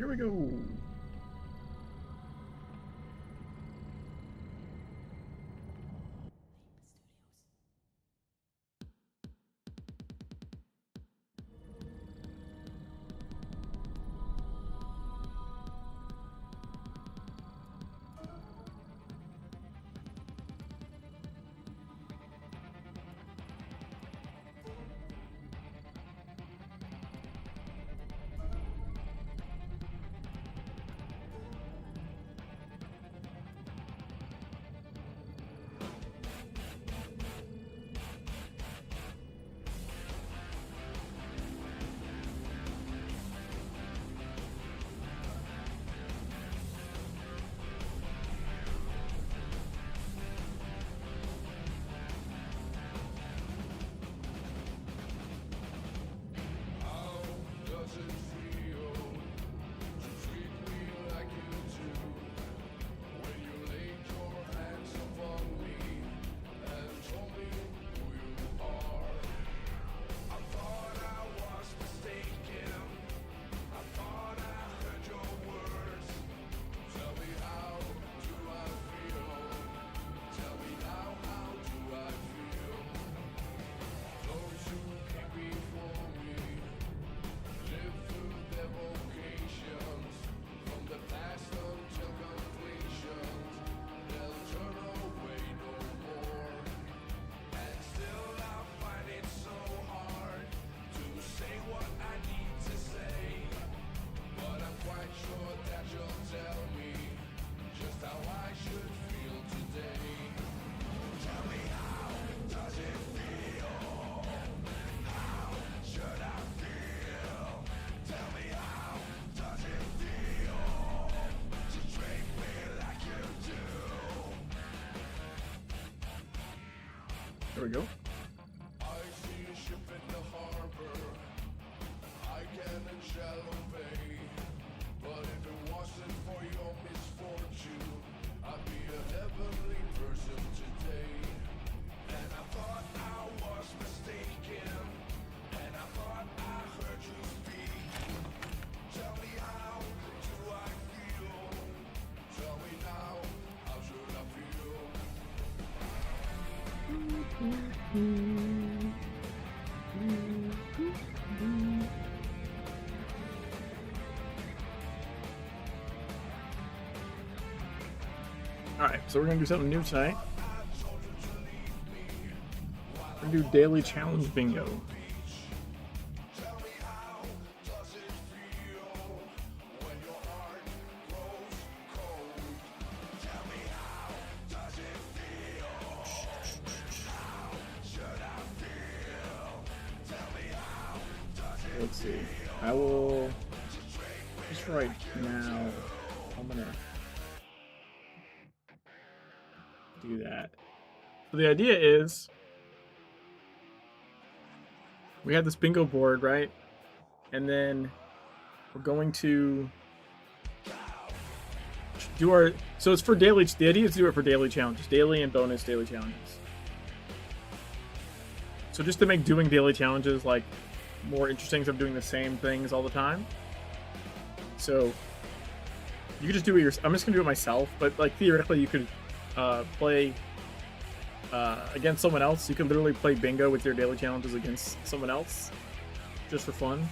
Here we go. There we go. I see a ship in the harbor. I can and shall obey. But if it wasn't for your misfortune, I'd be a heavenly person today. And I thought I was mistaken. And I thought I heard you speak. Tell me how do I feel? Tell me now, how should I feel? Alright, so we're gonna do something new tonight. We're gonna do daily challenge bingo. Let's see. I will just right now. I'm gonna do that. So the idea is we have this bingo board, right? And then we're going to do our. So it's for daily. The idea is to do it for daily challenges, daily and bonus daily challenges. So just to make doing daily challenges like more interesting instead of doing the same things all the time. So you could just do it I'm just gonna do it myself, but like theoretically you could play against someone else. You could literally play bingo with your daily challenges against someone else just for fun.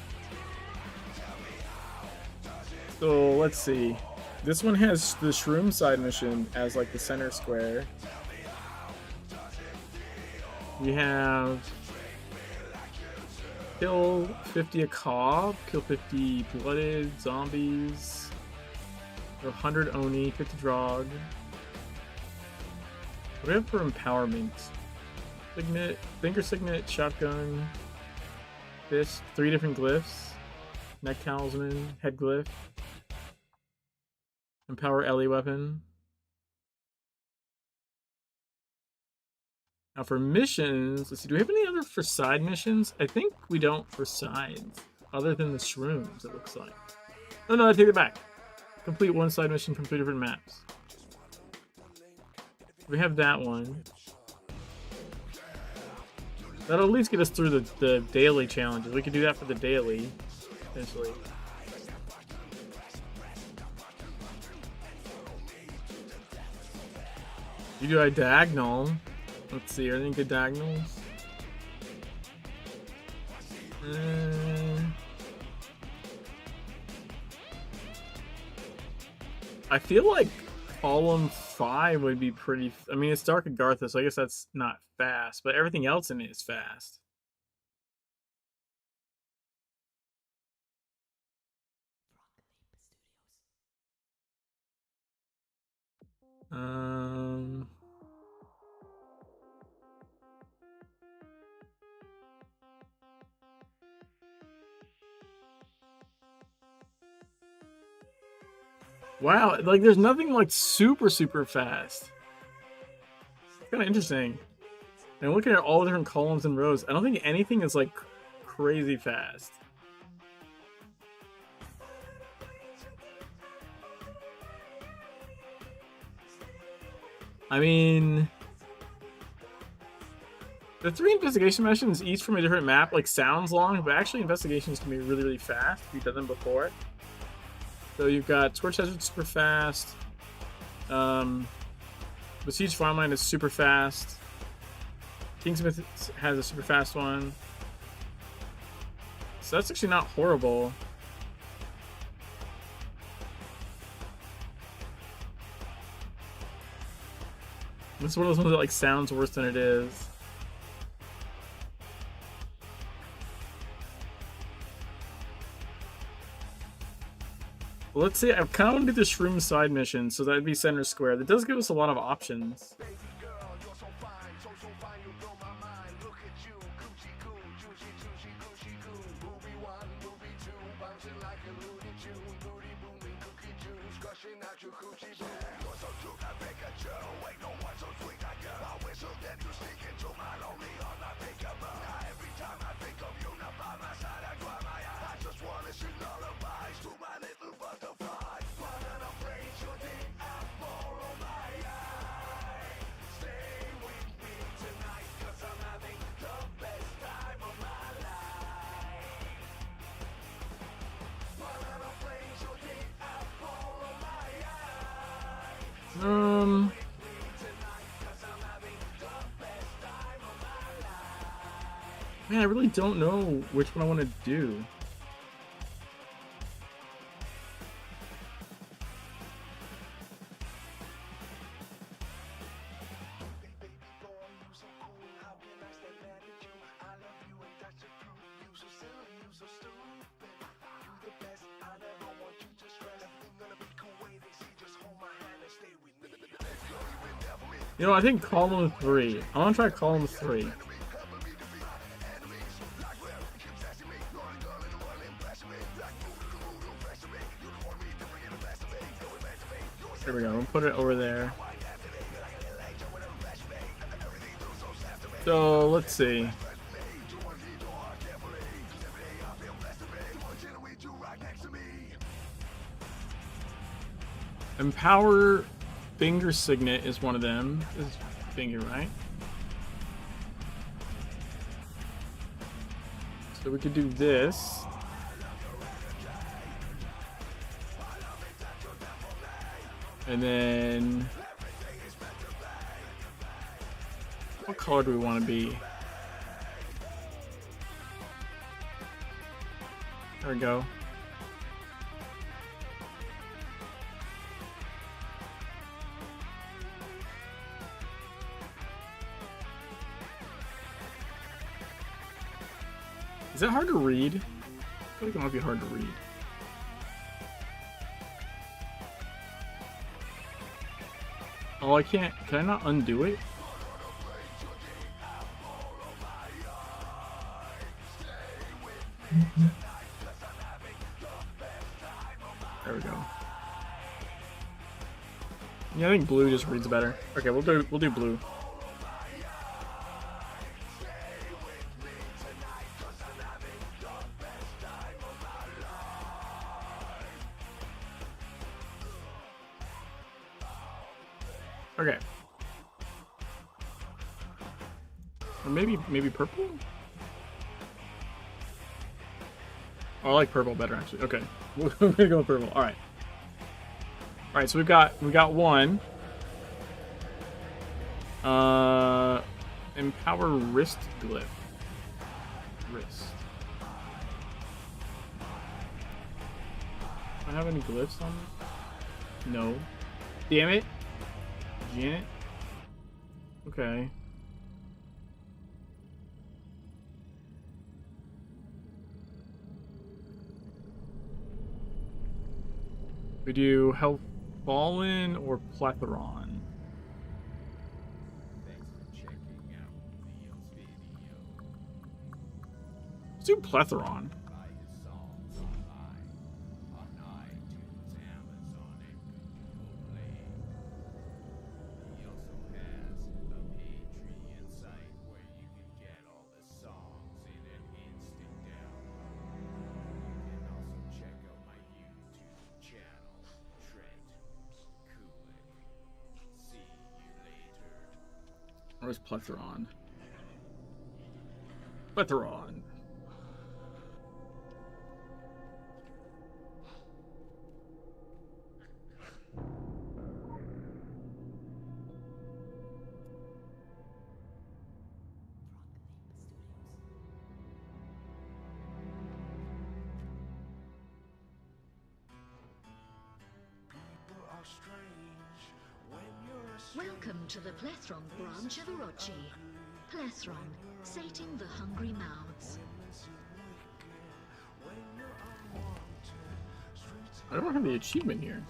So let's see. This one has the shroom side mission as like the center square. We have kill 50 a cob, kill 50 blooded zombies, 100 Oni, 50 Drog. What do we have for empowerment? Signet, finger signet, shotgun, fist, 3 different glyphs, neck talisman, head glyph, empower Ellie weapon. Now for missions, let's see, do we have any other for side missions? I think we don't for sides, other than the shrooms, it looks like. Oh no, I take it back. Complete one side mission from 3 different maps. We have that one. That'll at least get us through the daily challenges. We could do that for the daily, essentially. You do a diagonal. Let's see, are there any good diagonals? I feel like column 5 would be pretty. I mean, it's Dark Agartha, so I guess that's not fast, but everything else in it is fast. Wow, like there's nothing like super fast. It's kind of interesting. And looking at all the different columns and rows, I don't think anything is like crazy fast. I mean, the 3 investigation missions, each from a different map, like sounds long, but actually investigations can be really fast if you've done them before. So you've got Scorched Desert super fast. Besieged Farmland is super fast. Kingsmith has a super fast one. So that's actually not horrible. This is one of those ones that like sounds worse than it is. Well, let's see. I kind of want to do the Shroom side mission, so that'd be center square. That does give us a lot of options. Man, I really don't know which one I want to do. You know, I think column 3. I want to try column 3. There we go. We'll put it over there. So let's see. Empower Finger Signet is one of them. This is finger, right? So we could do this. And then what color do we want to be? There we go. Is that hard to read? I feel like it might be hard to read. Oh, I can't. Can I not undo it? There we go. Yeah, I think blue just reads better. Okay, we'll do blue. Okay. Or maybe purple? Oh, I like purple better actually. Okay. We're gonna go with purple. Alright. Alright, so we got one. Empower wrist glyph. Wrist. Do I have any glyphs on me? No. Damn it. Janet. Okay. We do Health Fallen or Plethron. Let's do Plethron. Where's Plethron? Plethron. Welcome to the Plethron branch of Orochi. Plethron, sating the hungry mouths. I don't have the achievement here.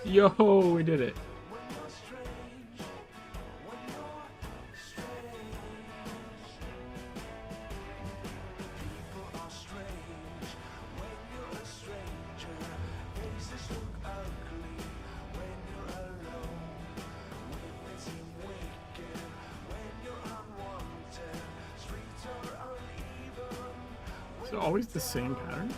Yo, we did it. Is it always the same pattern?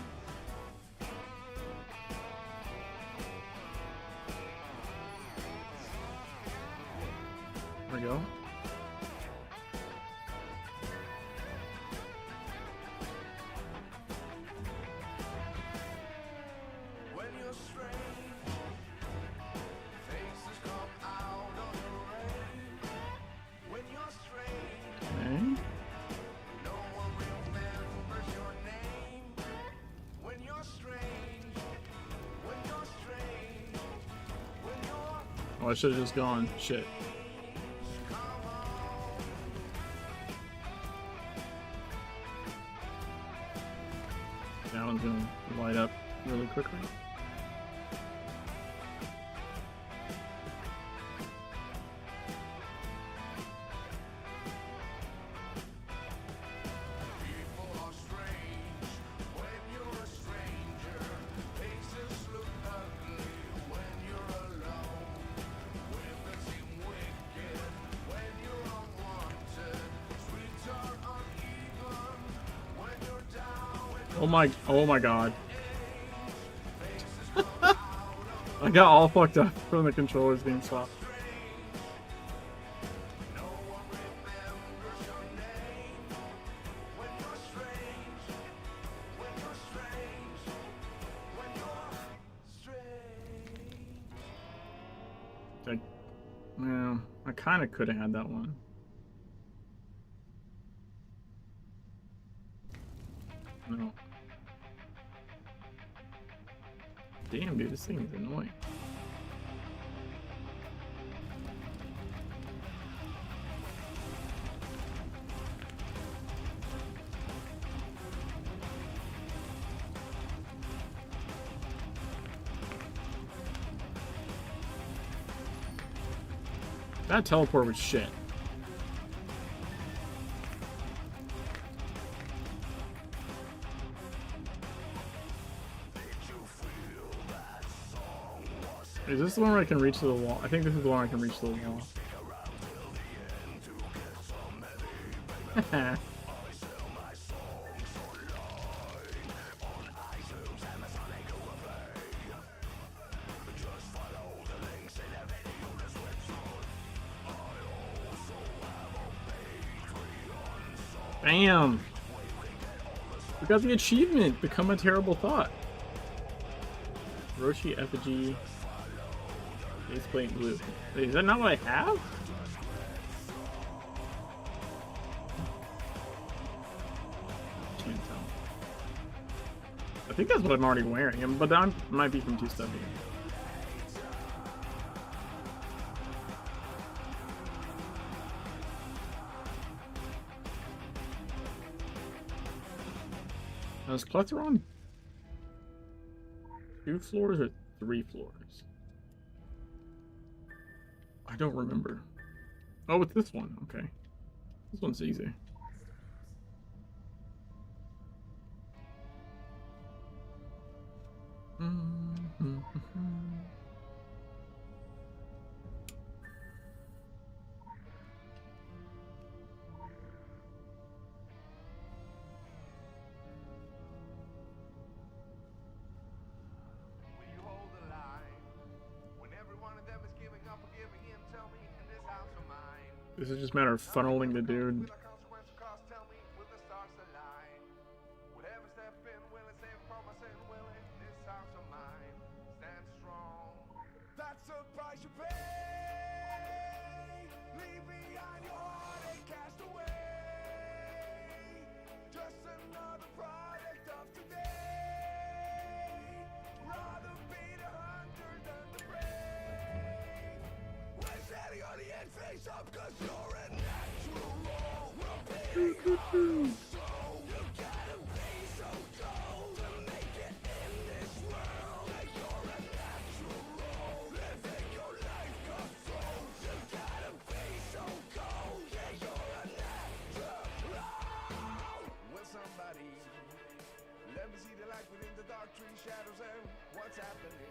There we go. Okay. Oh, I should have just gone. Shit. That one's gonna light up really quickly. Oh my god. I got all fucked up from the controllers being swapped. I kind of could have had that one. No. Damn, dude, this thing is annoying. That teleport was shit. Is this the one where I can reach to the wall? I think this is the one I can reach to the wall. Bam! We got the achievement. Become a terrible thought. Roshi effigy. Face plate blue. Wait, is that not what I have? Can't tell. I think that's what I'm already wearing, but that might be from 270. Now, is Plethora on 2 floors or 3 floors? I don't remember. Oh, it's this one. Okay. This one's easy. Will you hold the line when every one of them is giving up or giving in? Tell me, in this house of mine. This is just a matter of funneling the dude. Will a consequence cost? Tell me, will the stars align? Will heaven step in? Will it save from my sin? Will it? This house of mine stand strong. That's the price you pay. Leave behind your heartache cast away. Just another product of today. Rather be the hunter than the prey. We're standing on the end face up 'cause you're a natural. We're beating so you gotta be so cold to make it in this world. You're a natural. Living your life control. You gotta be so cold. Yeah, you're a natural. Will somebody let me see the light within the dark tree shadows and what's happening?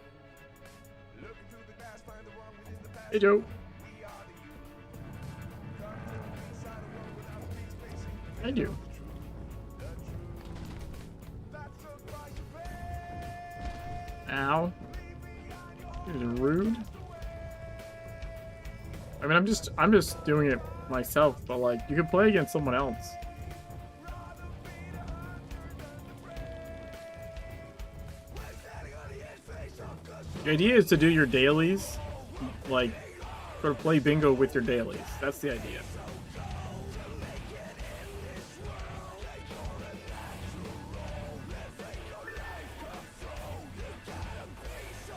Looking through the glass, find the one within the past. Hey, Joe. We are the youth. Come to the inside of one without space spacing. I do. That's the price you pay. Ow. This is rude. I mean, I'm just doing it myself, but like, you could play against someone else. The idea is to do your dailies, like, sort of play bingo with your dailies. That's the idea.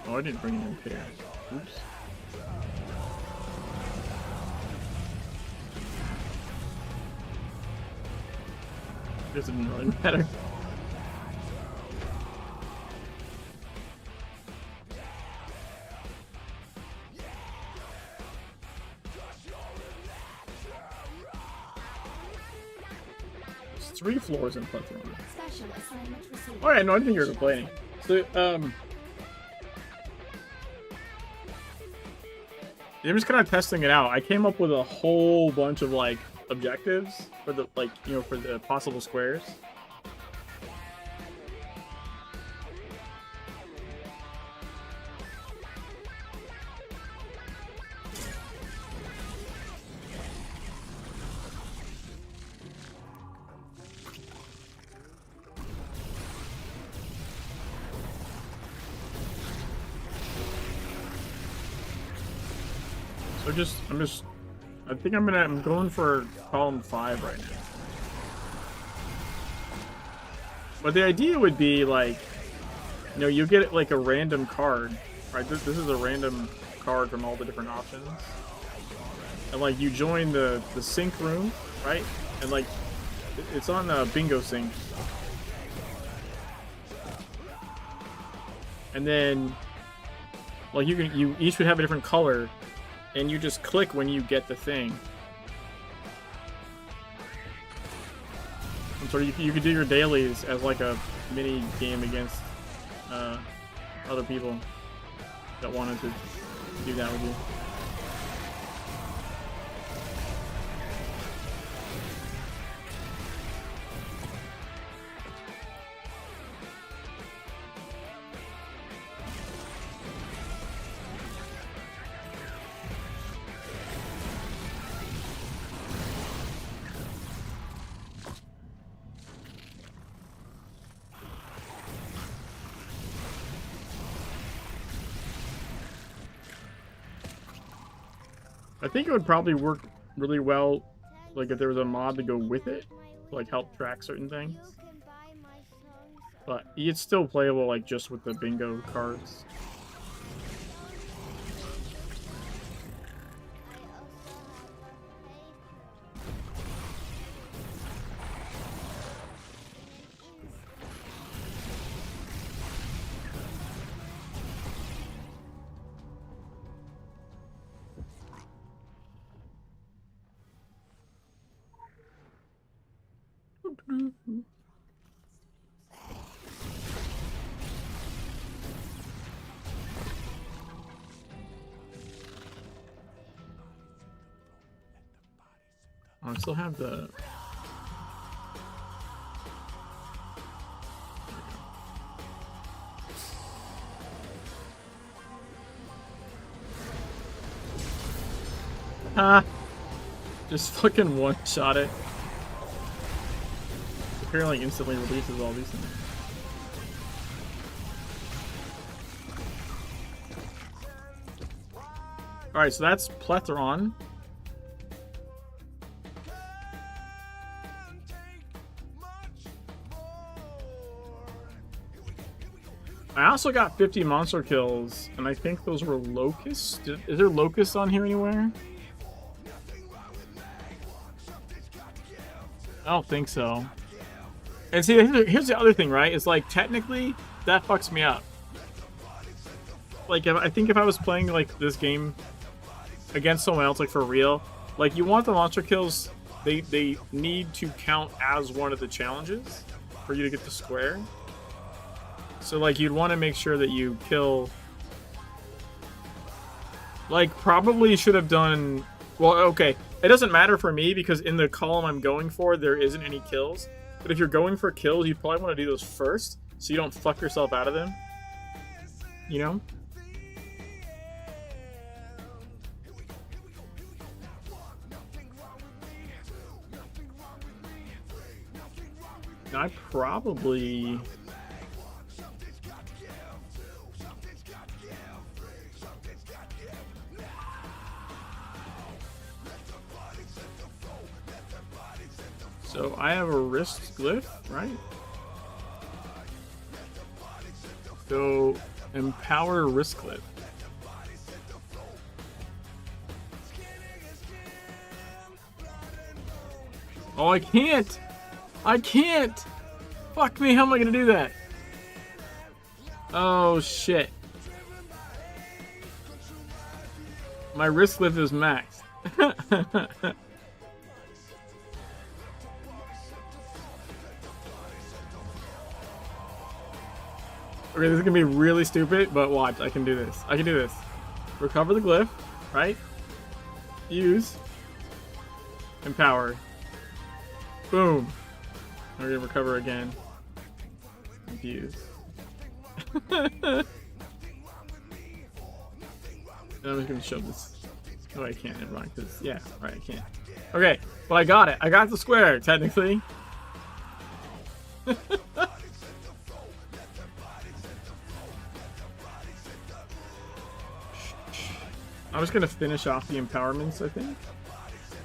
Oh, I didn't bring it in pair. Oops. This didn't really matter. There's 3 floors in Plethora. Special assignment received. Alright, no, I didn't think you were complaining. So, I'm just kind of testing it out. I came up with a whole bunch of, like, objectives for the, like, you know, for the possible squares. So I think I'm going for column 5 right now. But the idea would be like, you know, you get like a random card, right? This is a random card from all the different options. And like you join the sync room, right? And like it's on the bingo sync. And then like you each would have a different color. And you just click when you get the thing. And so you could do your dailies as like a mini game against other people that wanted to do that with you. I think it would probably work really well, like if there was a mod to go with it, to, like help track certain things. But it's still playable, like just with the bingo cards. I still have the... Ah! Just fucking one-shot it. Apparently instantly releases all these things. Alright, so that's Plethron. I also got 50 monster kills, and I think those were locusts. Is there locusts on here anywhere? I don't think so. And see, here's the other thing, right? It's like, technically, that fucks me up. Like, I think if I was playing, like, this game against someone else, like, for real, like, you want the monster kills, they need to count as one of the challenges for you to get the square. So, like, you'd want to make sure that you kill... Like, probably should have done... Well, okay. It doesn't matter for me because in the column I'm going for, there isn't any kills. But if you're going for kills, you probably want to do those first so you don't fuck yourself out of them. You know? I probably... So I have a wrist glyph, right? So empower wrist glyph. Oh, I can't! I can't! Fuck me, how am I gonna do that? Oh shit. My wrist glyph is maxed. Okay, this is gonna be really stupid, but watch, I can do this. I can do this. Recover the glyph, right? Use. Empower. Boom. We're gonna recover again. Use. I'm just gonna show this. Oh, I can't, never mind, because, yeah, right, I can't. Okay, well, I got it. I got the square, technically. I'm just gonna finish off the empowerments, I think.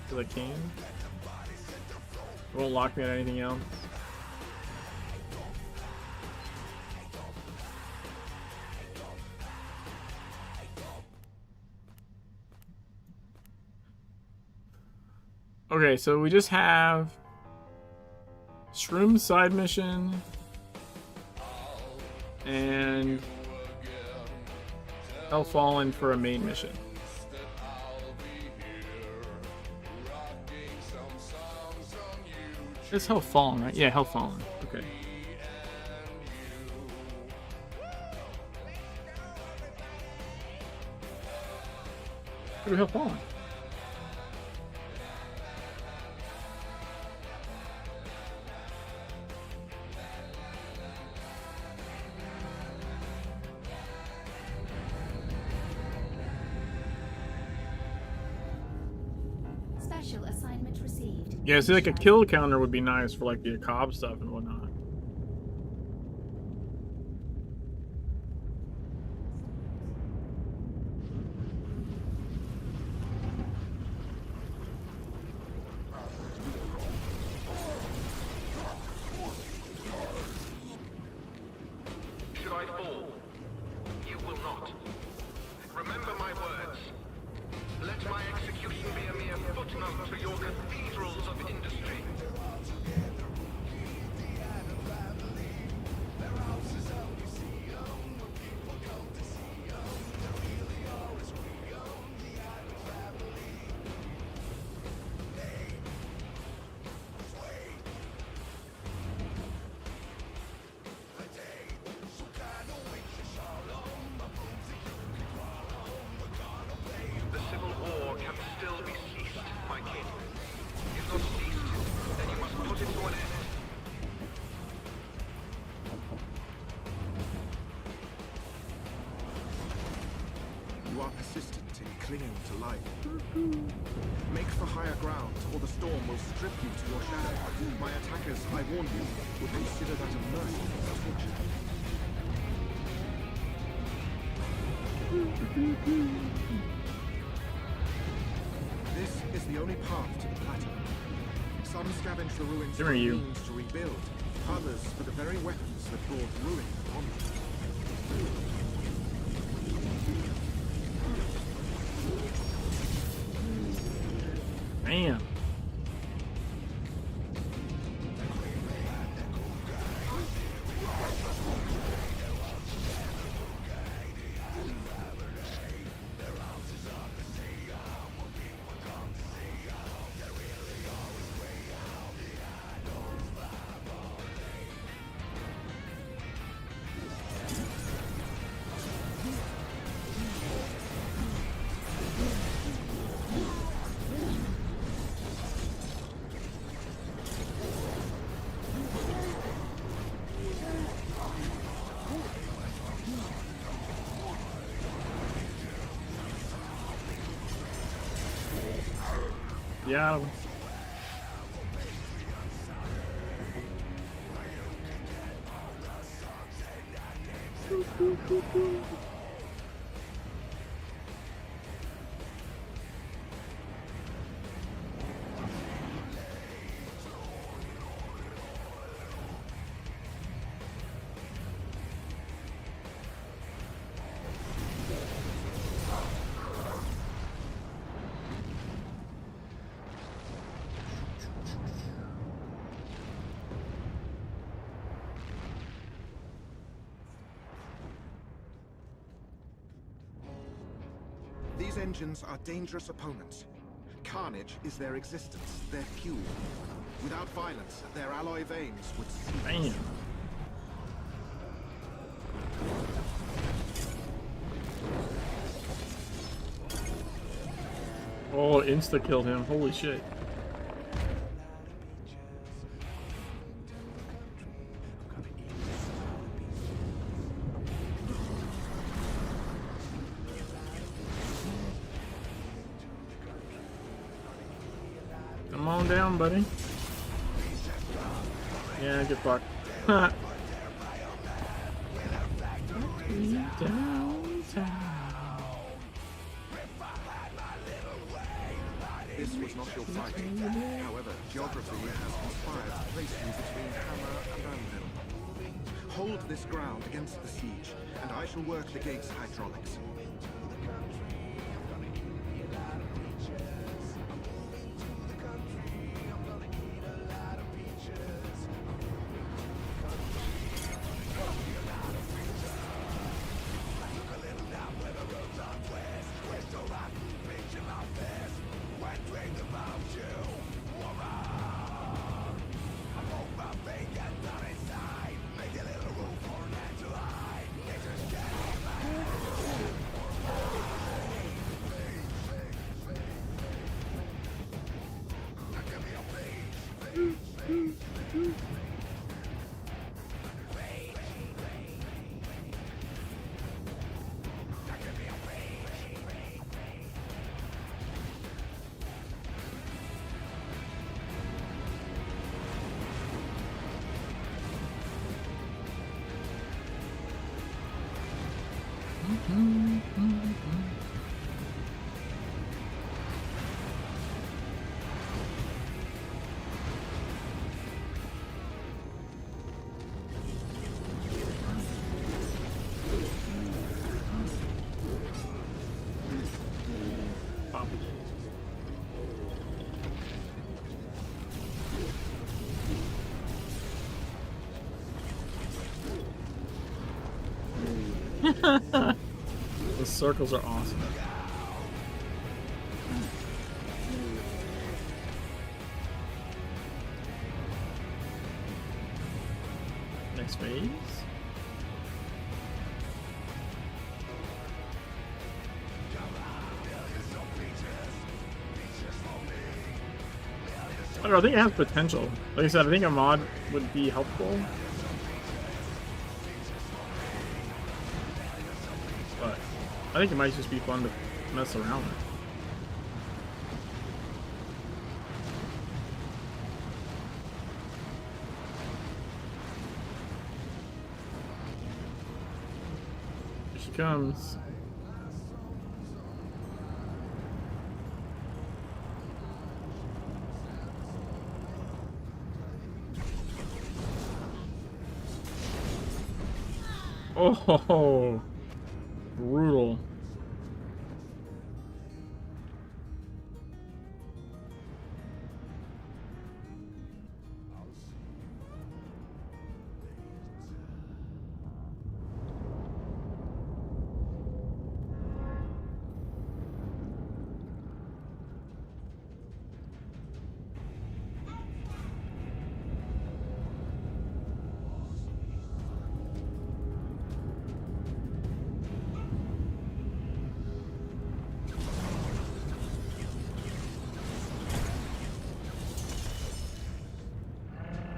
Because I can. It won't lock me on anything else. Okay, so we just have Shroom side mission and Hell Fallen for a main mission. It's Hell Fallen, right? Yeah, Hell Fallen. Okay. Go to Hell Fallen. Special assignment received. Yeah, see, like a kill counter would be nice for like the Cobb stuff and whatnot. I fall. You will not. Remember my words. Let my execution be a mere footnote to your cathedrals of industry. The civil war can still be ceased, my king. If not ceased, then you must put it to an end. You are persistent in clinging to life. Make for higher ground, or the storm will strip you to your shadow. My attackers, I warn you, would consider that a merciless torture. This is the only path to the plateau. Some scavenge the ruins Who for are you? means to rebuild, others for the very weapons that brought ruin upon them. Man. Yeah. These engines are dangerous opponents. Carnage is their existence, their fuel. Without violence, their alloy veins would cease. Damn. Oh, insta killed him. Holy shit. Come on down, buddy. Yeah, get fucked. This was not your fight. However, geography has conspired to place you between hammer and anvil. Hold this ground against the siege, and I shall work the gate's hydraulics. The circles are awesome. Next phase. I don't know, I think it has potential. Like I said, I think a mod would be helpful. But I think it might just be fun to mess around with. Here she comes. Oh, brutal.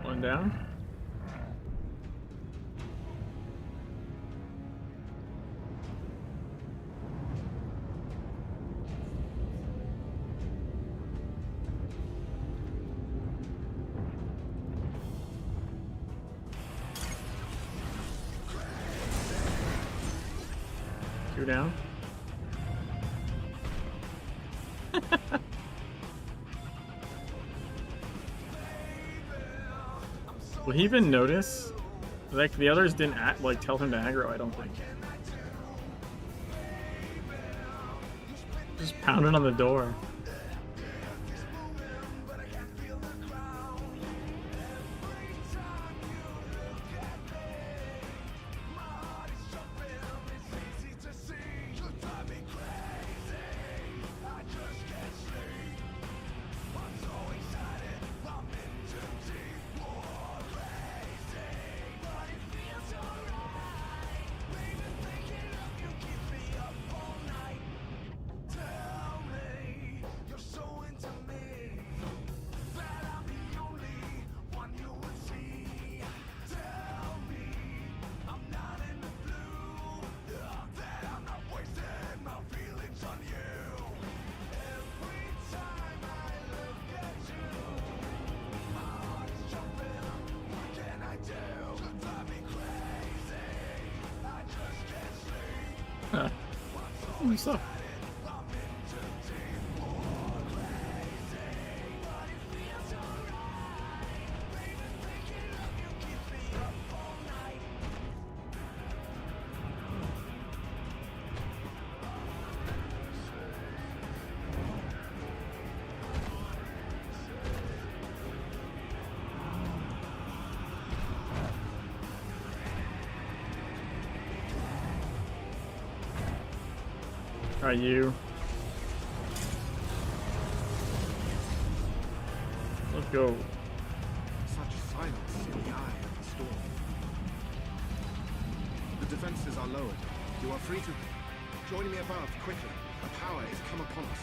One down. Two down. Will he even notice? Like the others didn't like tell him to aggro, I don't think. Just pounding on the door. What's up? Are you? Let's go. Such silence in the eye of the storm. The defenses are lowered. You are free to join me above quickly. A power is come upon us.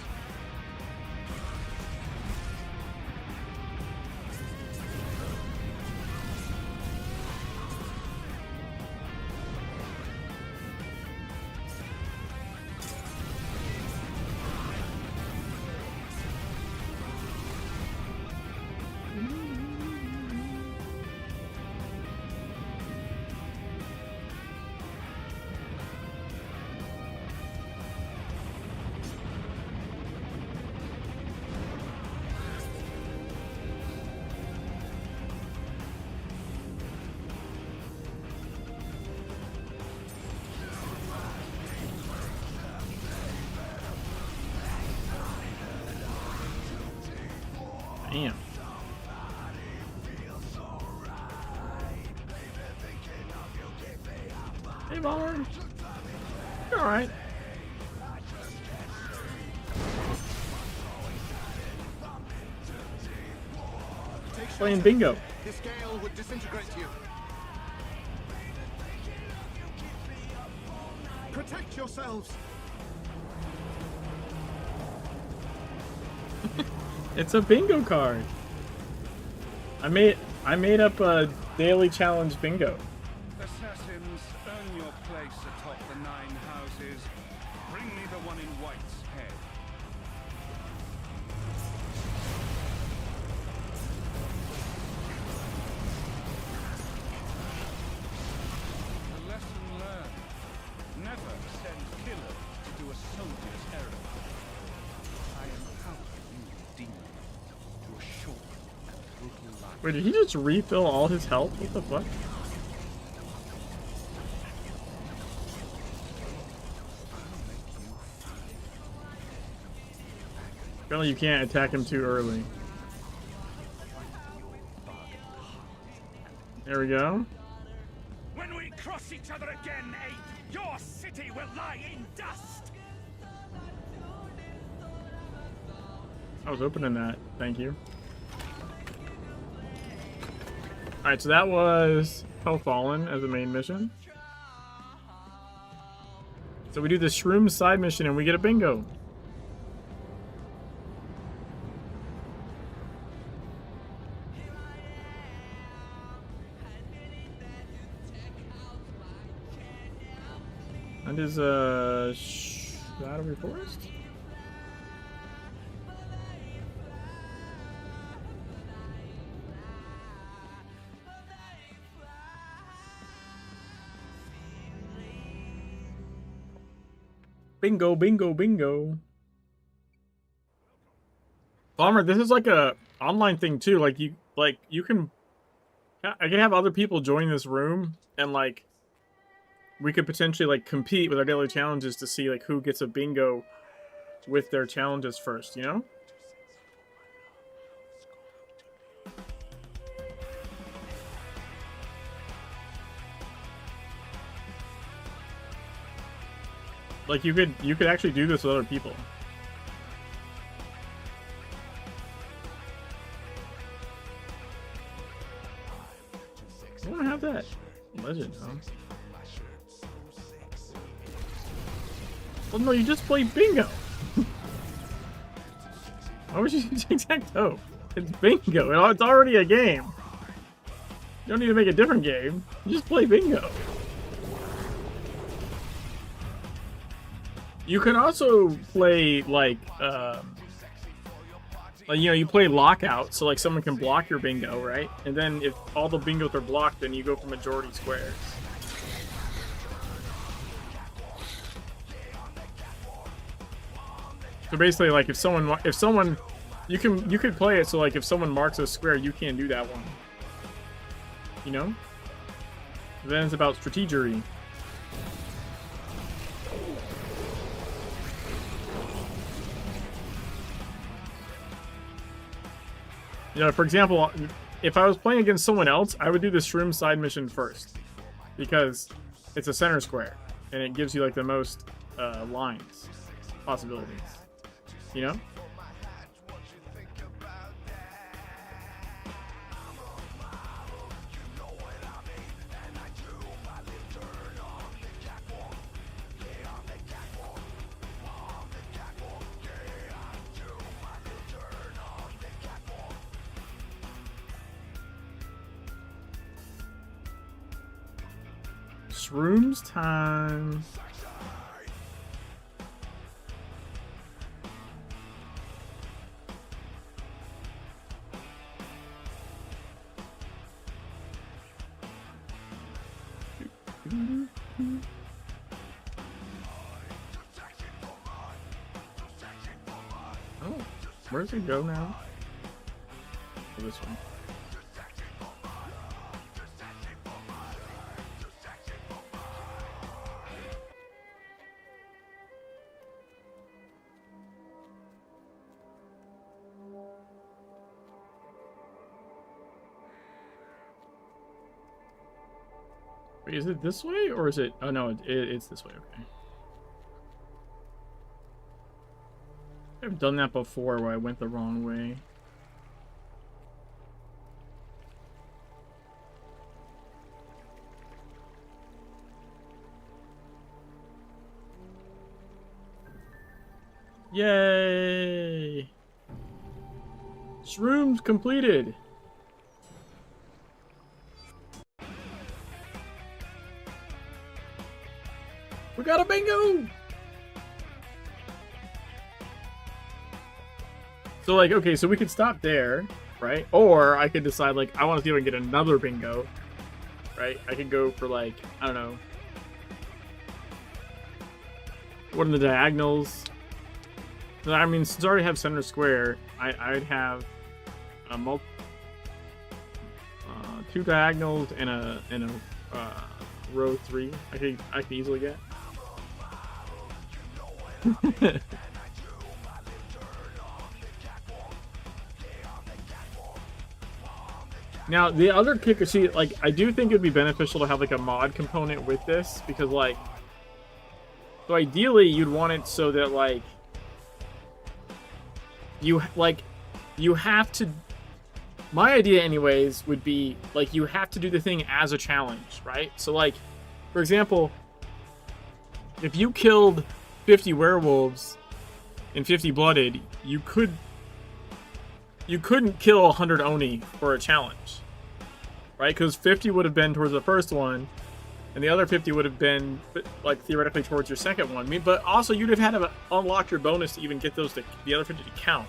Damn. Hey, Ballard. All right. Playing bingo. This gale would disintegrate you. Protect yourselves. It's a bingo card. I made up a daily challenge bingo. Assassins, earn your place atop the 9 houses. Bring me the one in White's head. A lesson learned. Never send killers to do a soldier's errand. I empower you, demon, to a short and brutal life. Wait, did he just refill all his health? What the fuck? Apparently you can't attack him too early. There we go. When we cross each other again, Ape, your city will lie in dust! I was opening that. Thank you. Alright, so that was Hell Fallen as the main mission. So we do the Shroom side mission and we get a bingo. And is Shadowy Forest? Bingo, bingo, bingo. Bomber, this is like a online thing too. Like you can, I can have other people join this room and like we could potentially like compete with our daily challenges to see like who gets a bingo with their challenges first, you know? Like you could actually do this with other people. I want to have that legend, huh? Well, no, you just play bingo. Why would you use tic-tac-toe? It's bingo. It's already a game. You don't need to make a different game. You just play bingo. You can also play like you know, you play lockout, so like someone can block your bingo, right? And then if all the bingos are blocked, then you go for majority squares. So basically, like if someone, you could play it so like if someone marks a square, you can't do that one. You know? Then it's about strategery. You know, for example, if I was playing against someone else, I would do the Shroom side mission first. Because it's a center square. And it gives you, like, the most lines. Possibilities. You know? Shrooms time. Oh, where does it go now? Oh, this one. Wait, is it this way or is it? Oh no, it's this way. Okay. I've done that before where I went the wrong way. Yay! Shrooms completed. We got a bingo! So like, okay, so we could stop there, right? Or I could decide like, I want to see if I can get another bingo, right? I could go for like, I don't know. What are the diagonals? I mean, since I already have center square, I'd have a two diagonals and a row 3. I could easily get. Now the other kicker, see, like I do think it'd be beneficial to have like a mod component with this because like, so ideally you'd want it so that like you have to. My idea, anyways, would be like you have to do the thing as a challenge, right? So like, for example, if you killed 50 werewolves and 50 blooded, you couldn't kill 100 Oni for a challenge, right? Because 50 would have been towards the first one, and the other 50 would have been, like, theoretically towards your second one. I mean, but also, you'd have had to unlock your bonus to even get those the other 50 to count.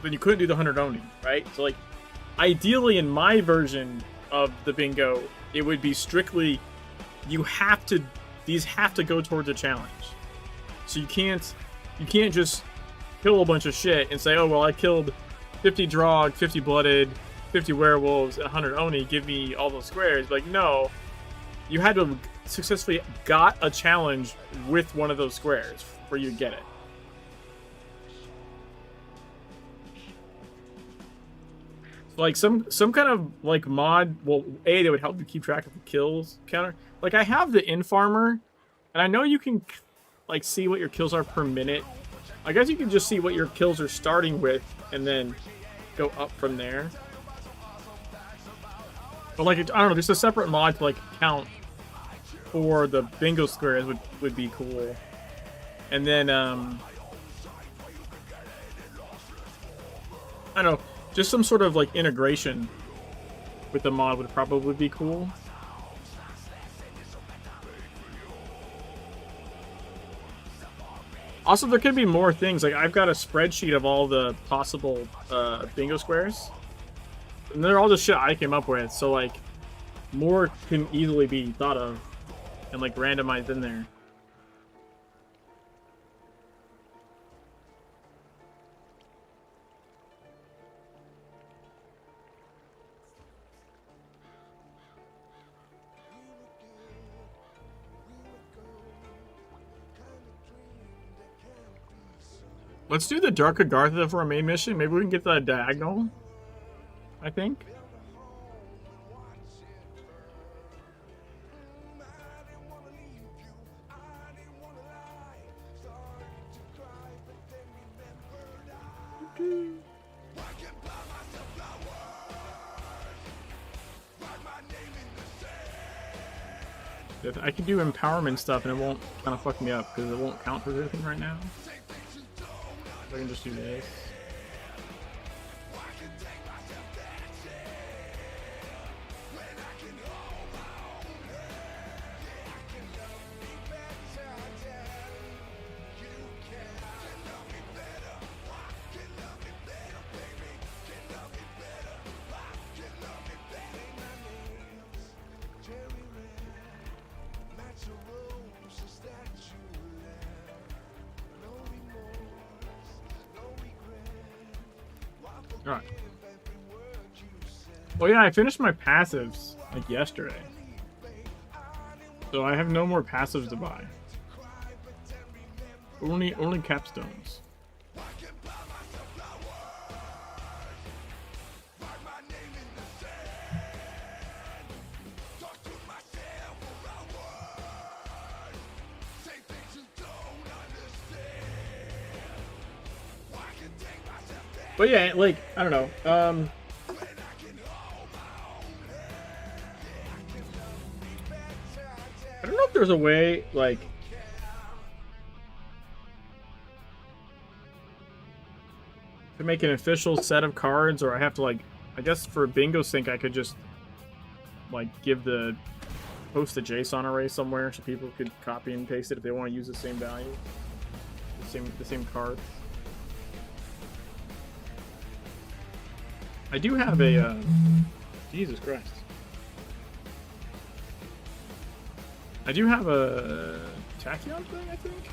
Then you couldn't do the 100 Oni, right? So, like, ideally, in my version of the bingo, it would be strictly, these have to go towards a challenge. So you can't just kill a bunch of shit and say, oh, well, I killed 50 Drog, 50 Blooded, 50 Werewolves, 100 Oni, give me all those squares. Like, no. You had to have successfully got a challenge with one of those squares for you to get it. So like, some kind of, like, mod, well, A, that would help you keep track of the kills counter. Like, I have the Infarmer, and I know you can, like, see what your kills are per minute. I guess you can just see what your kills are starting with and then go up from there. But like, I don't know, just a separate mod to like count for the bingo squares would be cool. And then I don't know, just some sort of like integration with the mod would probably be cool. Also, there could be more things. Like, I've got a spreadsheet of all the possible bingo squares. And they're all just shit I came up with. So, like, more can easily be thought of and, like, randomized in there. Let's do the Dark Agartha for our main mission. Maybe we can get the diagonal, I think. I can do empowerment stuff and it won't kind of fuck me up because it won't count for anything right now. I can just do this. Alright. Oh yeah, I finished my passives, like, yesterday. So I have no more passives to buy. Only capstones. But yeah, like, I don't know. I don't know if there's a way, like, to make an official set of cards, or I have to, like, I guess for Bingo Sync I could just, like, post a JSON array somewhere so people could copy and paste it if they want to use the same value, the same card. I do have a Jesus Christ. I do have a Tachyon thing, I think.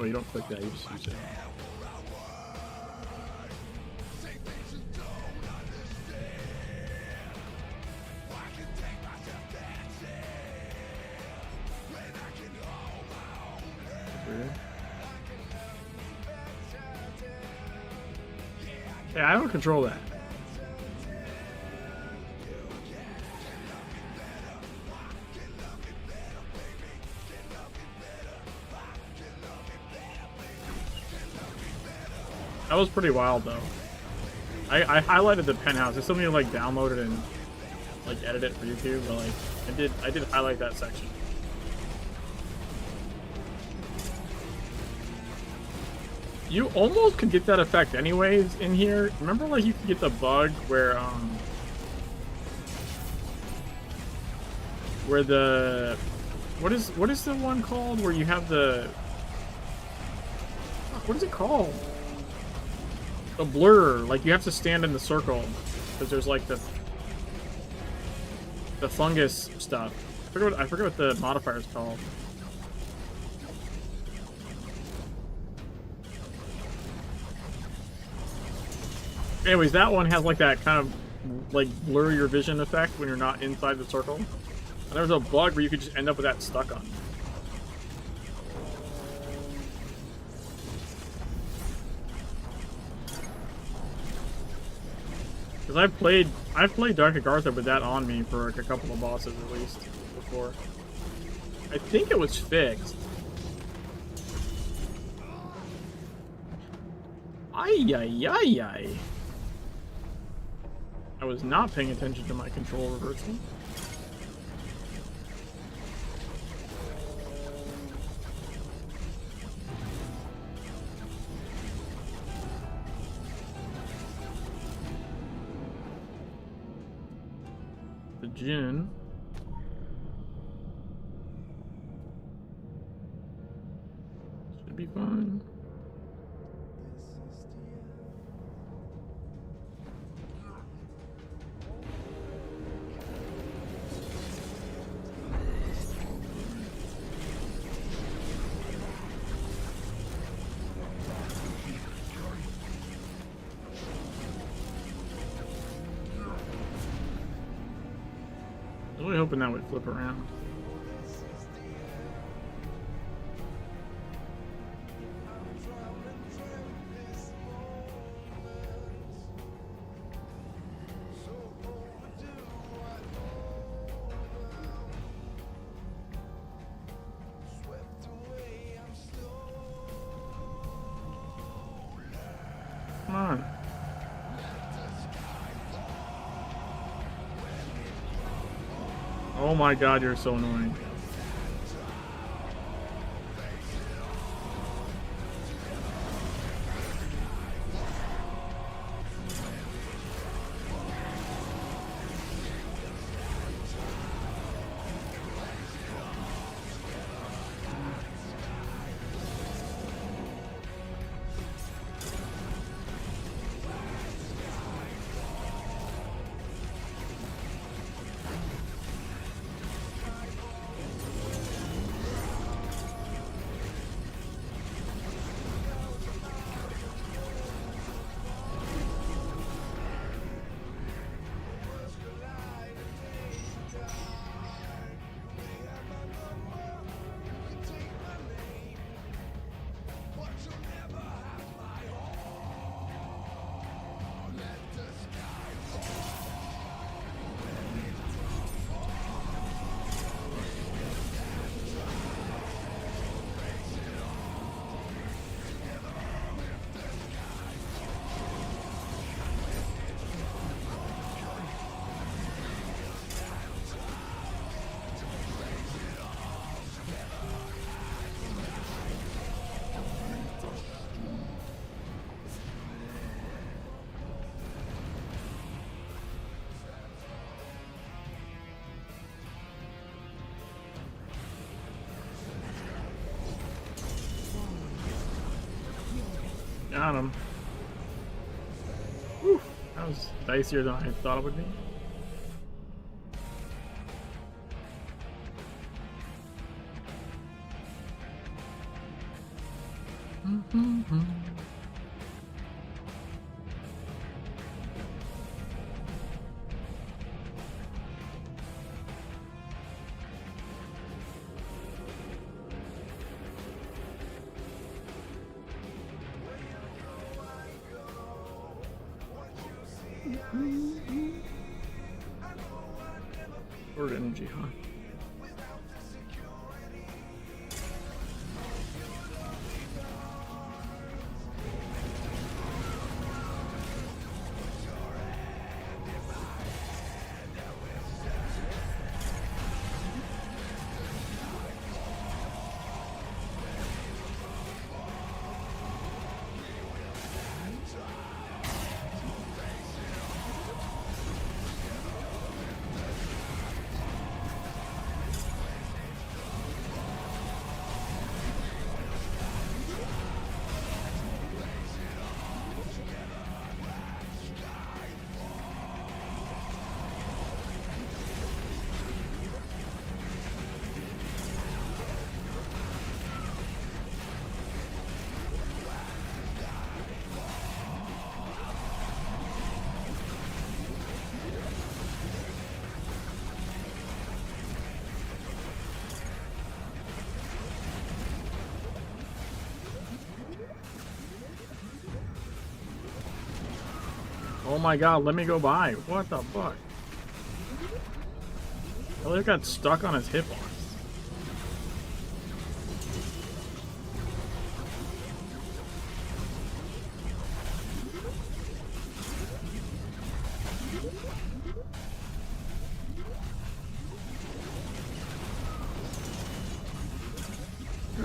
Oh, you don't click that, you just use it. Weird. Yeah, I don't control that. That was pretty wild, though. I highlighted the penthouse. It's something to, like, download it and, like, edit it for YouTube, but, like, I did highlight that section. You almost could get that effect anyways in here. Remember, like, you could get the bug where the what is the one called where you have the what is it called? The blur, like you have to stand in the circle because there's like the fungus stuff. I forget what the modifier is called. Anyways, that one has like that kind of like blur your vision effect when you're not inside the circle. And there was a bug where you could just end up with that stuck on you. Because I've played Dark Agartha with that on me for like a couple of bosses at least before. I think it was fixed. Ay ay ay ay. I was not paying attention to my control reversal. The Djinn. Should be fine. I was really hoping that would flip around. Come on. Oh my god, you're so annoying. got him. Whew, that was dicier than I thought it would be. Word energy, huh? Oh my god, let me go by. What the fuck? Elliot got stuck on his hip on.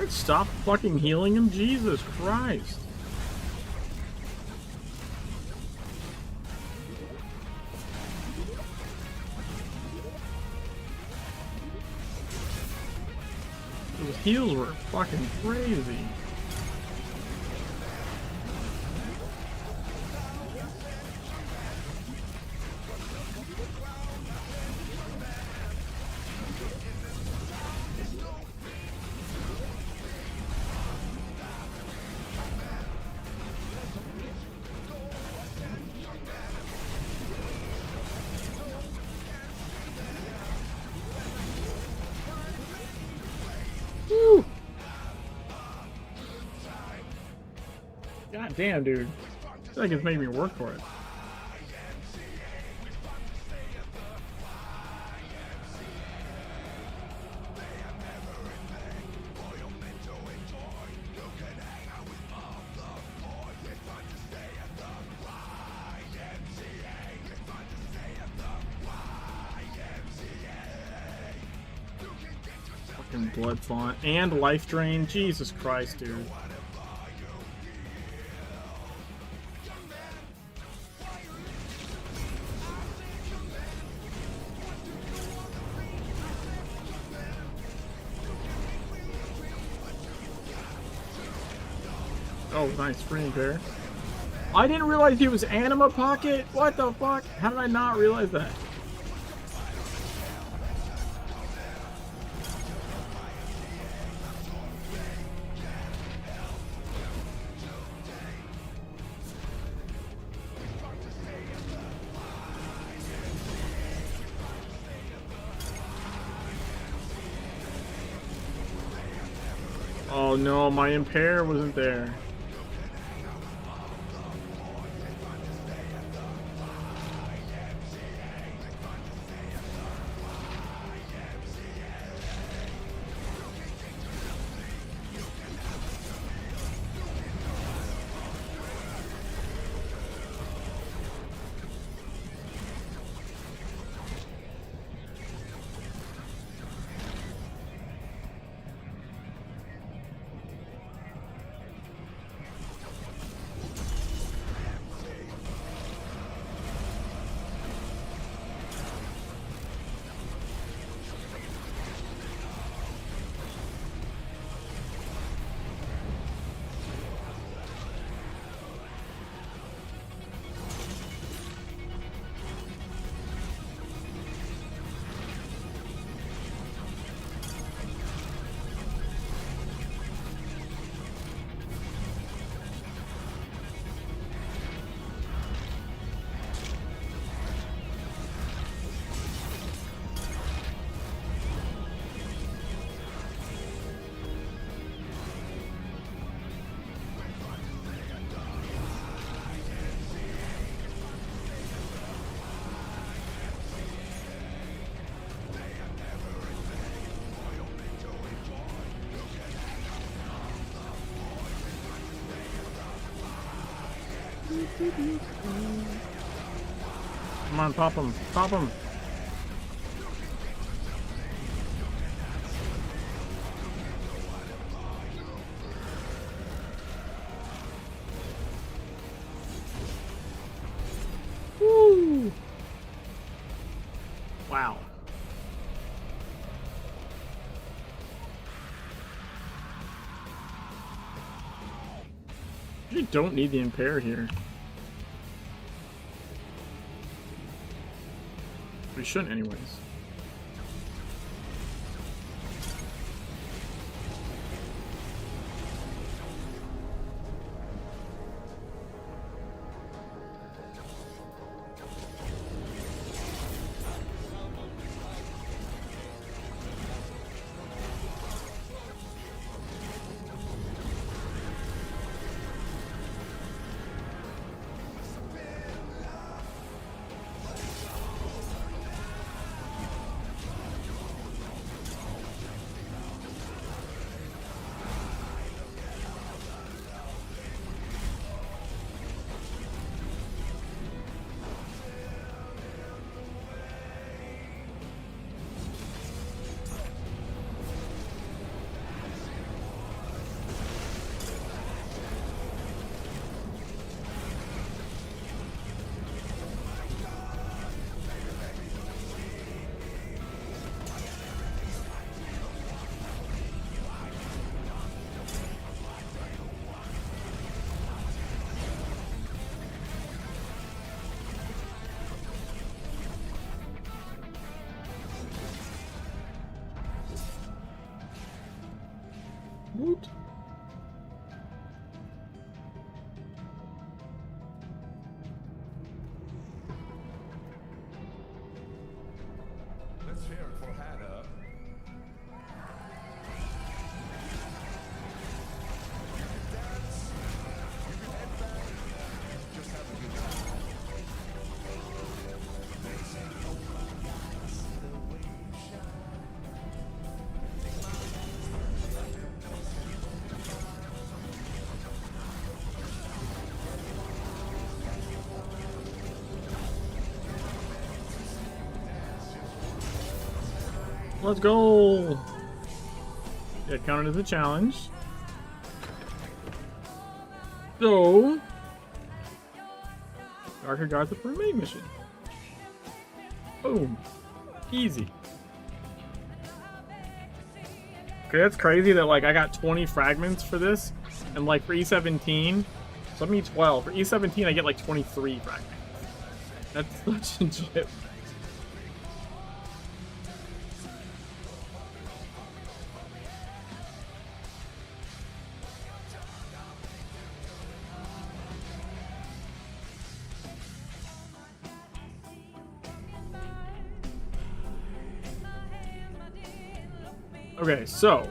Stop fucking healing him? Jesus Christ. Those heals were fucking crazy. God damn, dude. I feel like it's making me work for it. Fucking blood font and life drain. Jesus Christ, dude. Oh, nice, free pair. I didn't realize he was Anima Pocket. What the fuck? How did I not realize that? Oh no, my impair wasn't there. Come on, pop him. Pop him. Woo! Wow. You don't need the impair here. We shouldn't anyways. Woot. Let's hear it for Hannah. Dance. You can head back. Just have a good time. They say, oh my God, see the way you shine. Let's go! Yeah, counted as a challenge. So, Darker Garth for a main mission. Boom. Easy. Okay, that's crazy that like I got 20 fragments for this, and like for E17, so I mean 12. For E17 I get like 23 fragments. That's such legit. Okay, so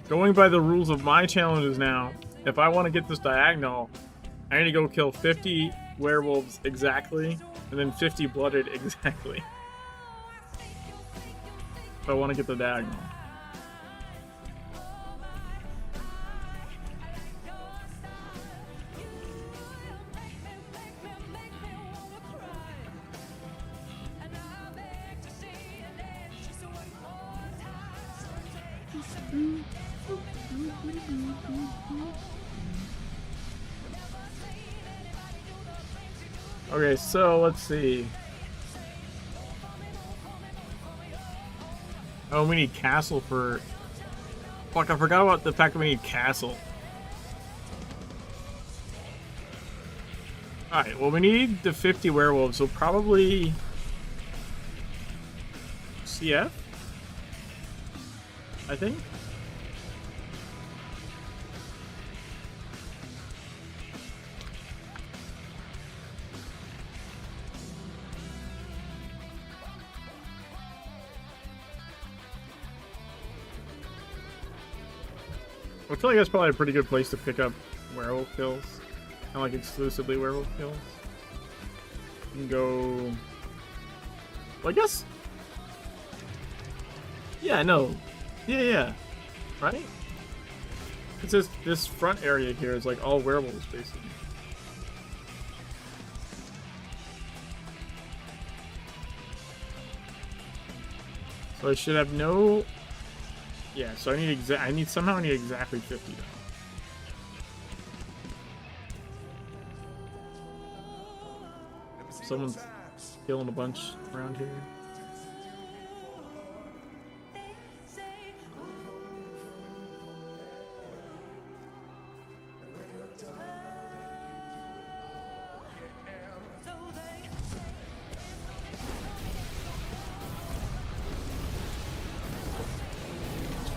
going by the rules of my challenges now, if I want to get this diagonal, I need to go kill 50 werewolves exactly, and then 50 blooded exactly. If I want to get the diagonal. Okay, so let's see. Oh, we need castle for... Fuck, I forgot about the fact that we need castle. Alright, well we need the 50 werewolves, so probably... CF? I think? I feel like that's probably a pretty good place to pick up werewolf kills. Kind of like exclusively werewolf kills. You can go... Well, I guess... Yeah, no. Yeah. Right? It's just this front area here is like all werewolves, basically. So I should have no. Yeah. So I need somehow I need exactly 50 though. Someone's killing a bunch around here.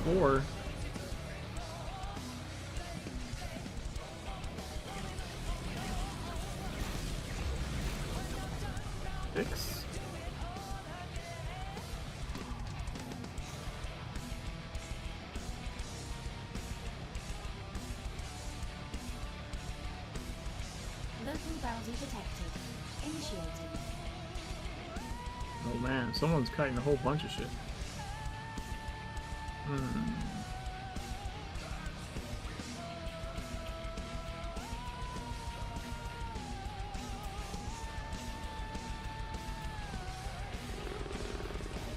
Four. Six. Local bounty detected. Initiating. Oh man, someone's cutting a whole bunch of shit.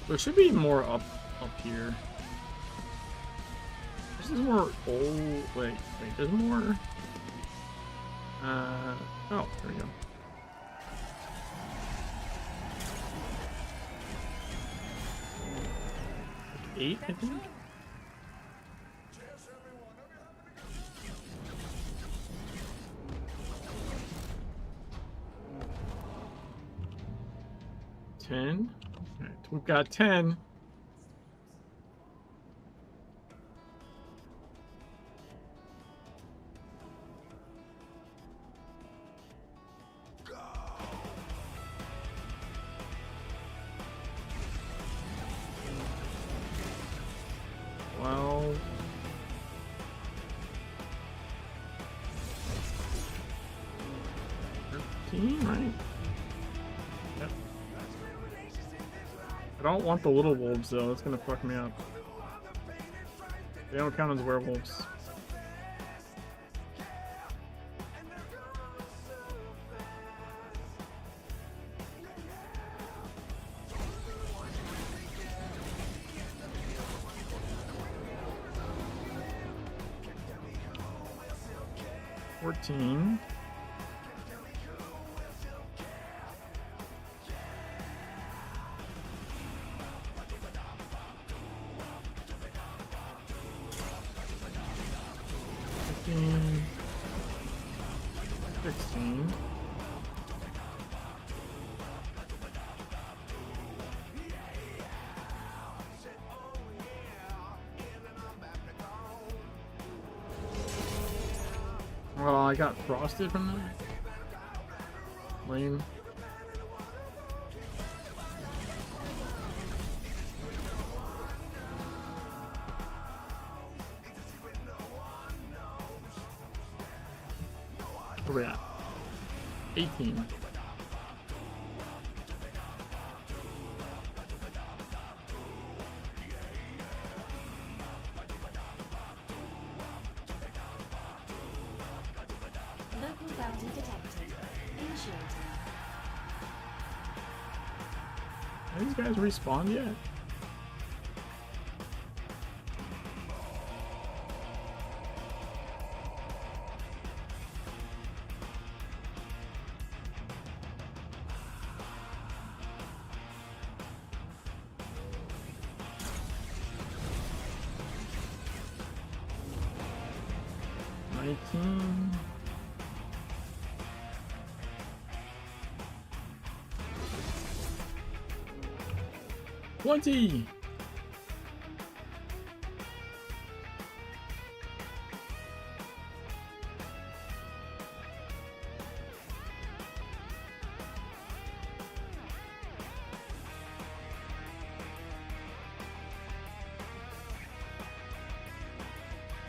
There should be more up here. This is more old. Wait, there's more. Oh, there we go. Eight, I think. Ten. Alright, we've got 10. Well, 13, right? Yep. I don't want the little wolves though, that's gonna fuck me up. They don't count as werewolves. $14. $15. $16. Well, I got frosted from them. Lame. Where we at? 18. Local bounty detected. Initiating. Have these guys respawned yet? $19. $20.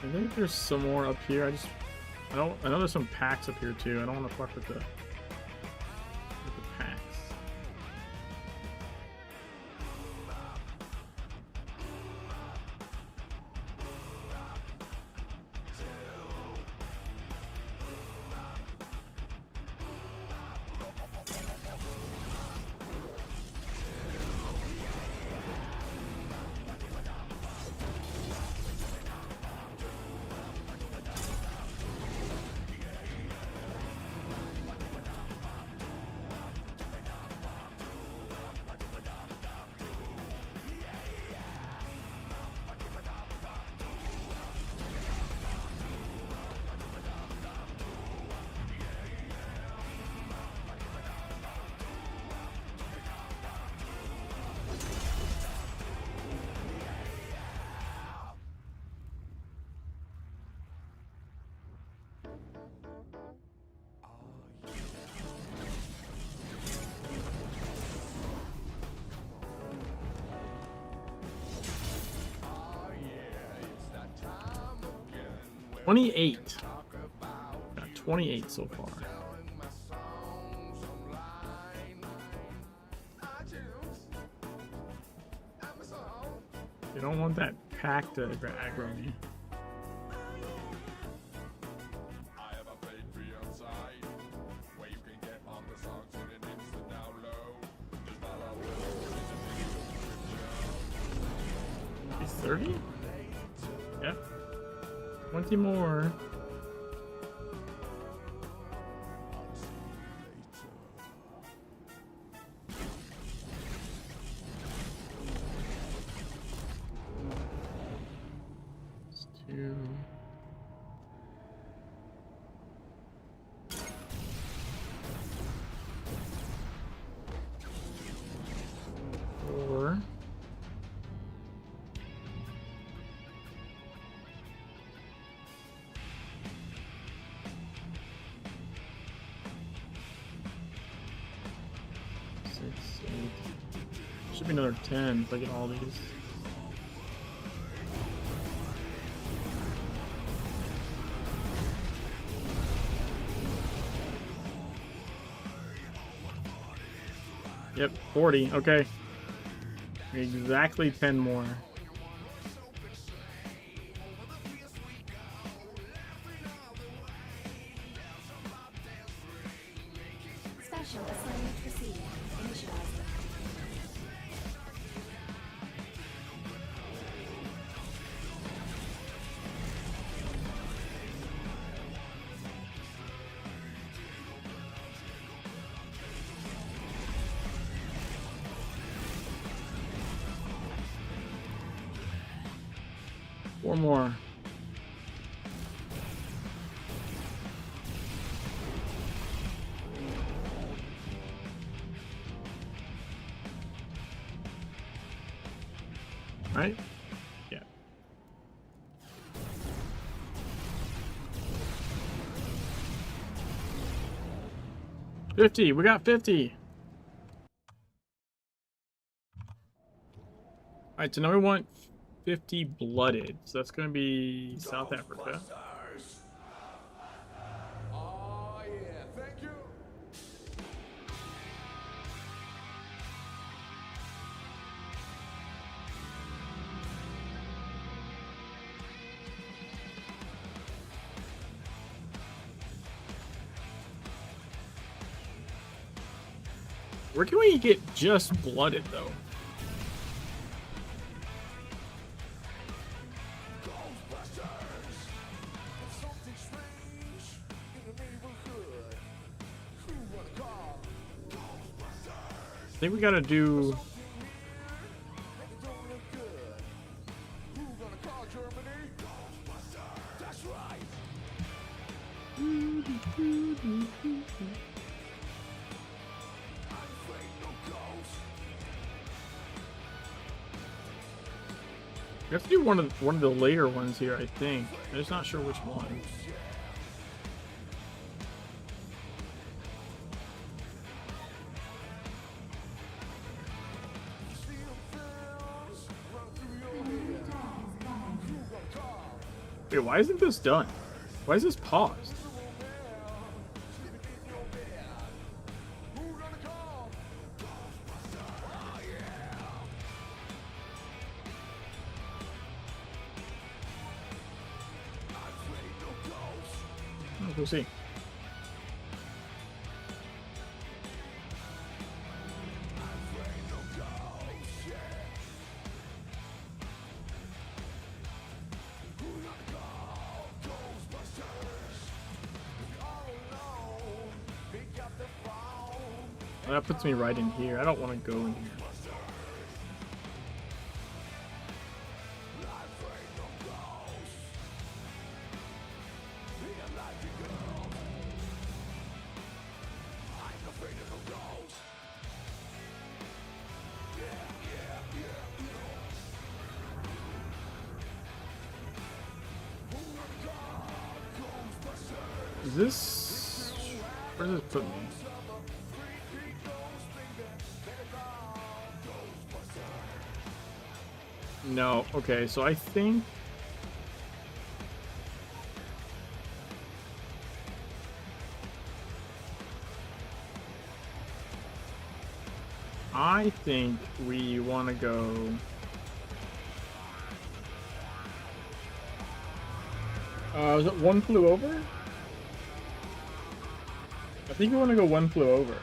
I think there's some more up here. I know there's some packs up here too. I don't want to fuck with the packs. 28. Got 28 so far. You don't want that pack to aggro me. I have a Patreon site where you can get all the songs in an instant download. Just follow it. He's 30? Yep. 20 more. It's 2. Four. Should be another 10 if I get all these. Yep, 40. Okay. Exactly 10 more. Special assignment received. Initializing. Four more. Right? Yeah. 50. We got 50. Alright, so now we want 50 blooded. So that's going to be South Africa. Oh yeah, thank you. Where can we get just blooded, though? Something strange in the neighborhood. Who wanna call? I think we got to do... And it don't look good. Who gonna call Germany? That's right. I'm afraid no ghost. We have to do one of the later ones here, I think. I'm just not sure which one. See them films run through your head. Who gonna call? Wait, why isn't this done? Why is this paused? Sleeping in your bed. Who gonna call? Oh yeah. I'm afraid no ghost. Oh, we'll see. Afraid no ghost. Yeah. Who gonna call? Ghostbusters. All alone. Pick up the phone. Well, that puts me right in here. I don't want to go in here. Afraid no ghost. Be alive, you girl. I'm afraid of no ghost. Is this... Where does this put me? No. Okay, so I think... I think we want to go. Was it One Flew Over? I think we want to go One Flew Over.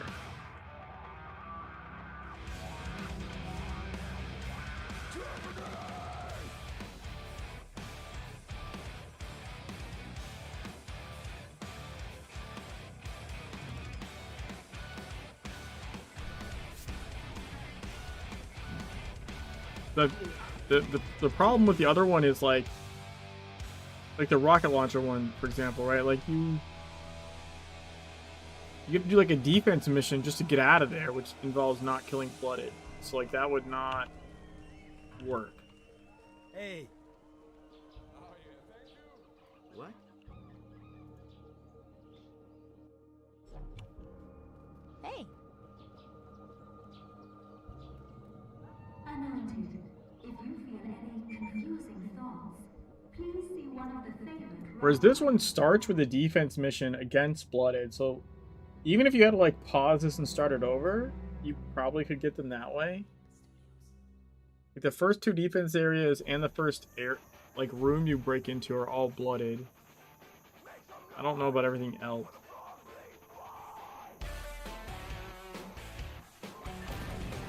The problem with the other one is like the rocket launcher one, for example, right? Like you have to do like a defense mission just to get out of there, which involves not killing Blooded. So like that would not work. Hey. What? Hey. Anointed, if you feel any confusing thoughts, please see one of the favorite. Whereas this one starts with a defense mission against Blooded, so even if you had to like pause this and start it over, you probably could get them that way. Like the first two defense areas and the first room you break into are all Blooded. I don't know about everything else.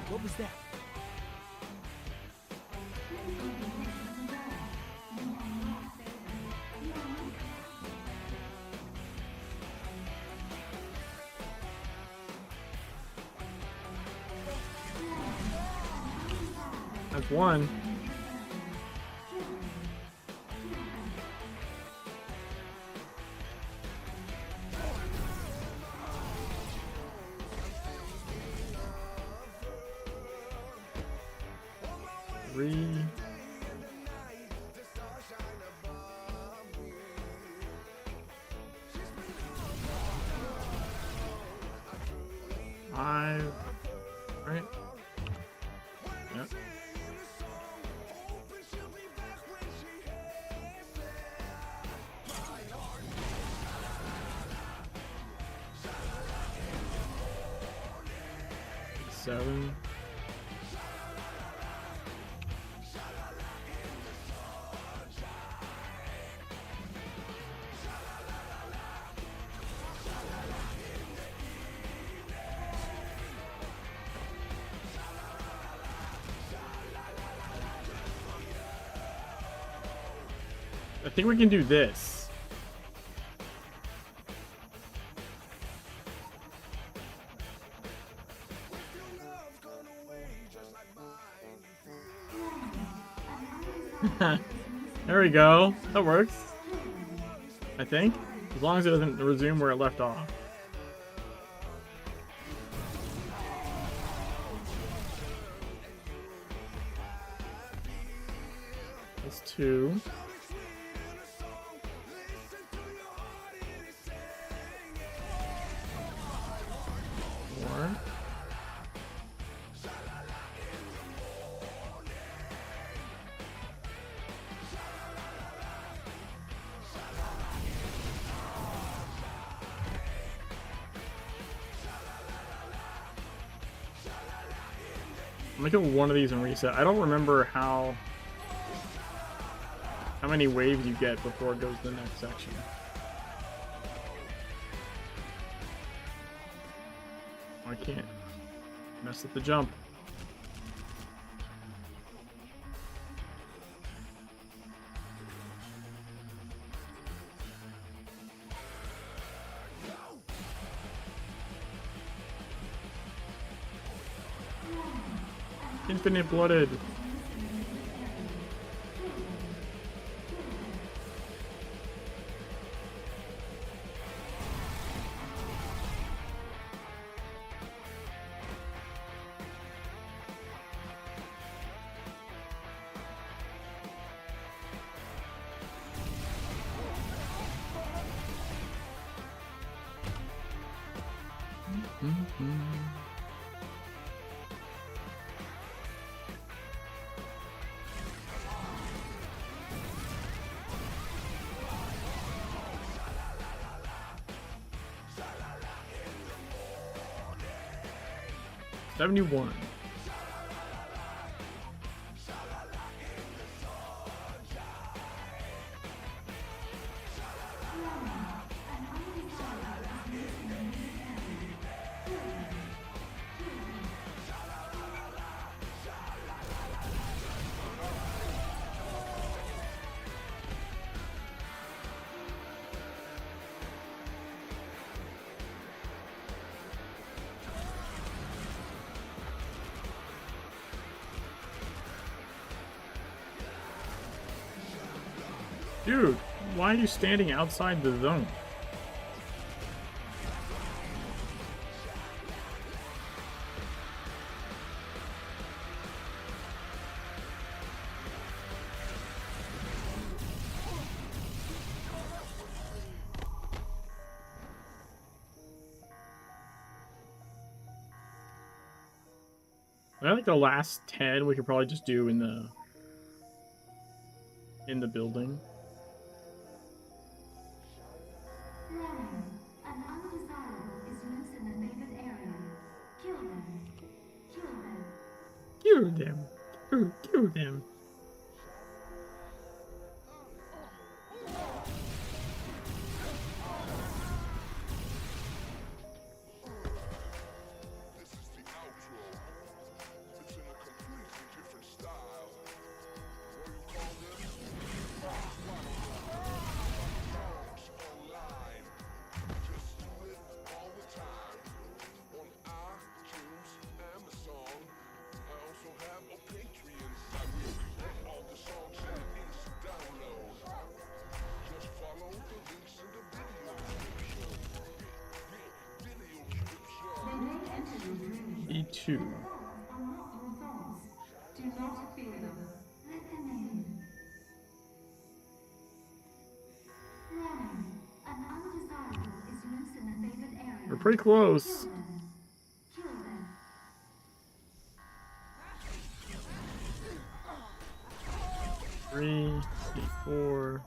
What was that? That's one. Three. Five. Right. Yep. Seven. I think we can do this. There we go. That works. I think. As long as it doesn't resume where it left off. That's two. Four. I'm gonna kill one of these and reset. I don't remember how many waves you get before it goes to the next section. I can't mess with the jump. Infinite Blooded. 71. Dude, why are you standing outside the zone? I think the last 10 we could probably just do in the building. Warning. An undesirable is loose in the favored area. Kill them. Kill them. Kill them. Kill them. This is the outro. It's in a completely different style. What do you call this? Songs online. Just do it all the time. On iTunes, Amazon. I also have a Patreon site where we put all the songs in an instant download. Just follow the links in the video description. Video description. They may enter your dreams. E2. Thoughts are not your thoughts. Do not fear them. Let them in. Warning. An undesirable is loose in the favored area. We're pretty close. Kill them. Kill them. 3, 4.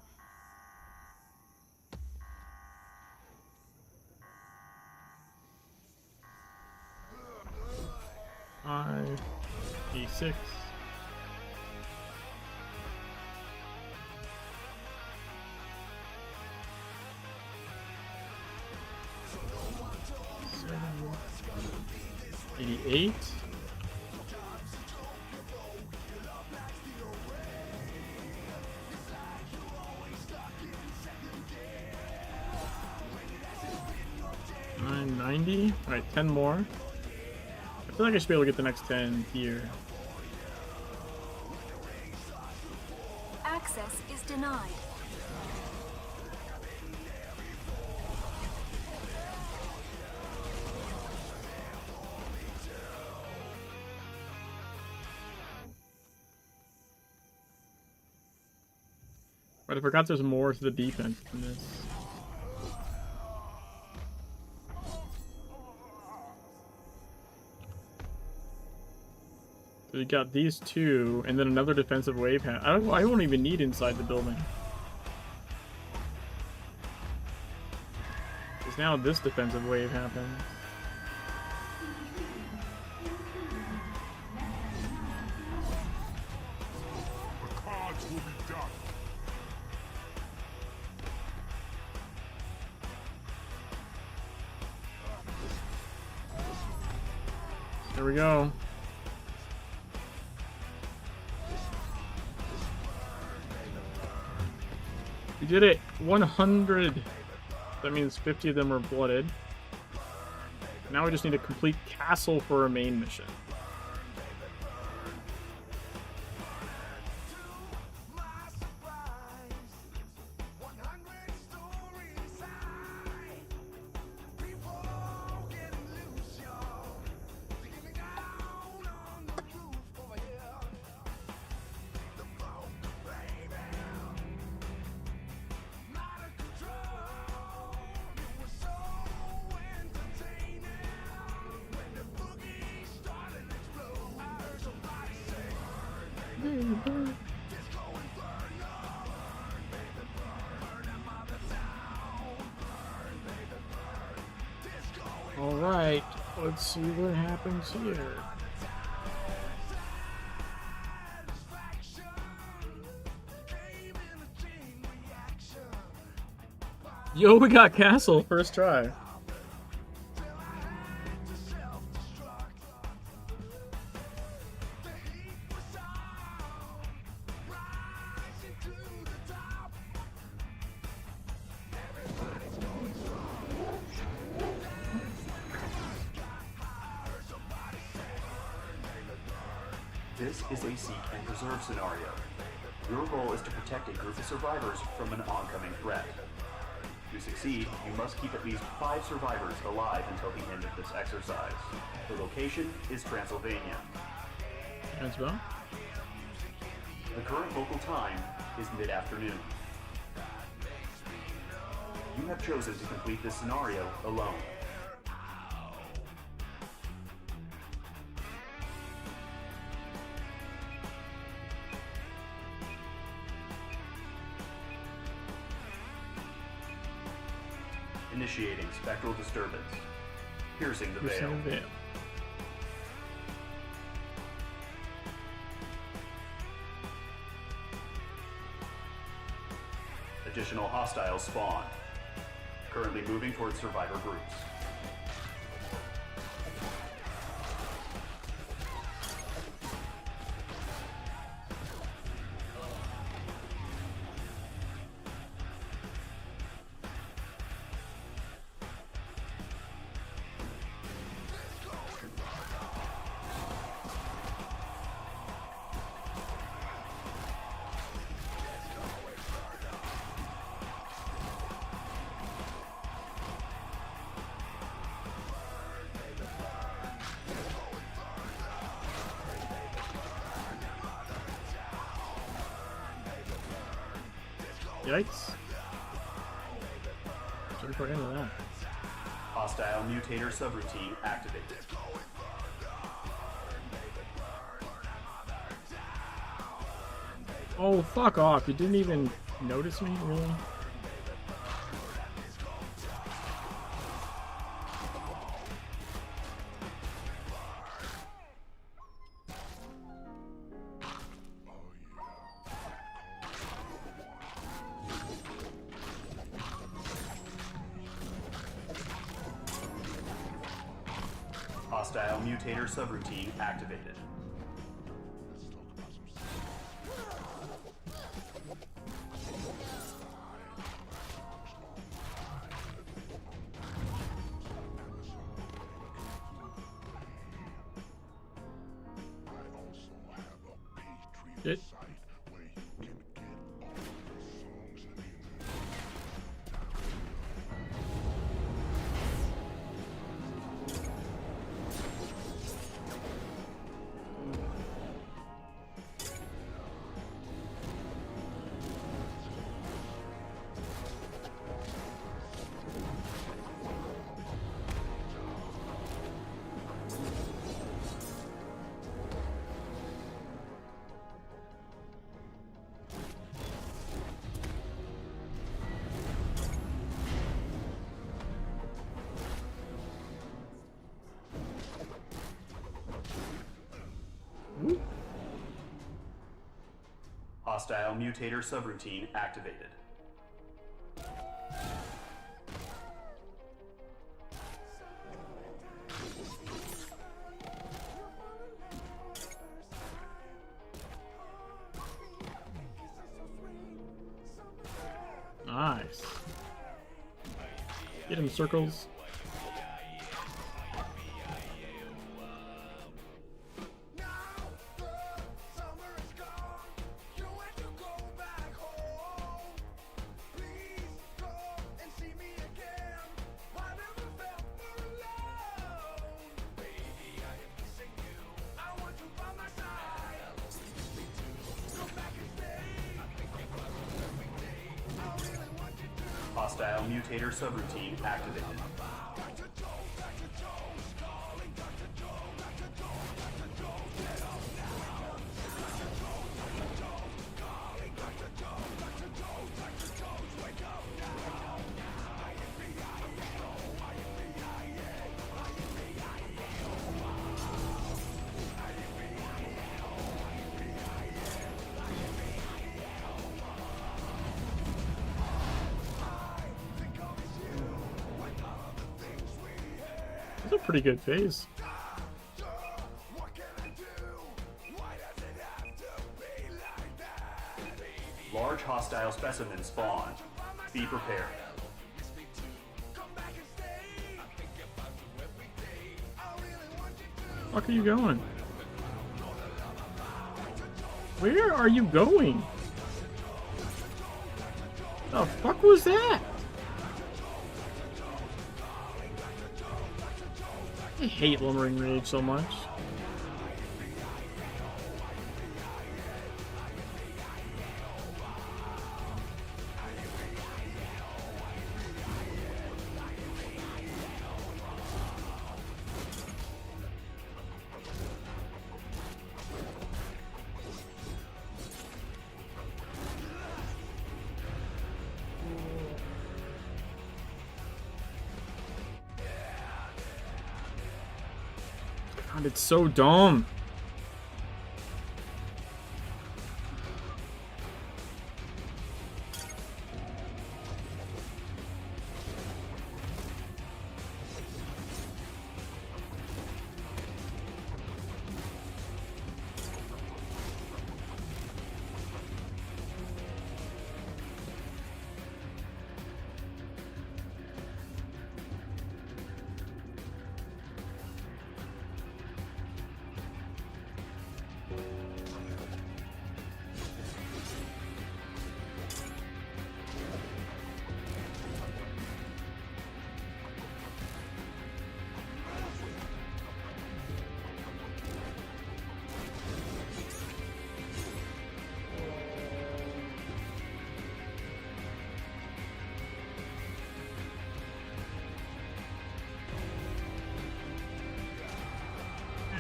Five, E6. Seven, 88. $990. Alright, 10 more. I feel like I should be able to get the next 10 here. Access is denied. But I forgot there's more to the defense than this. So you got these two, and then another defensive wave. I won't even need inside the building. Because now this defensive wave happens. The cards will be done. There we go. We did it! 100! That means 50 of them were blooded. Now we just need a complete castle for a main mission. All right. Let's see what happens here. Yo, we got Castle first try. This is a seek and preserve scenario. Your role is to protect a group of survivors from an oncoming threat. To succeed, you must keep at least 5 survivors alive until the end of this exercise. The location is Transylvania. Transylvania? The current local time is mid-afternoon. You have chosen to complete this scenario alone. Initiating spectral disturbance. Piercing the veil. Piercing the veil. Additional hostiles spawn. Currently moving towards survivor groups. Yikes. Pretty far into that. Hostile mutator subroutine activated. Oh, fuck off. You didn't even notice me? Really? Hostile mutator subroutine activated. Shit. Hostile mutator subroutine activated. Nice. Get him, Circles. Hostile mutator subroutine activated. That's a pretty good phase. Large hostile specimens spawn. Be prepared. Fuck are you going? Where are you going? The fuck was that? I hate Lumbering Rage so much. God, it's so dumb.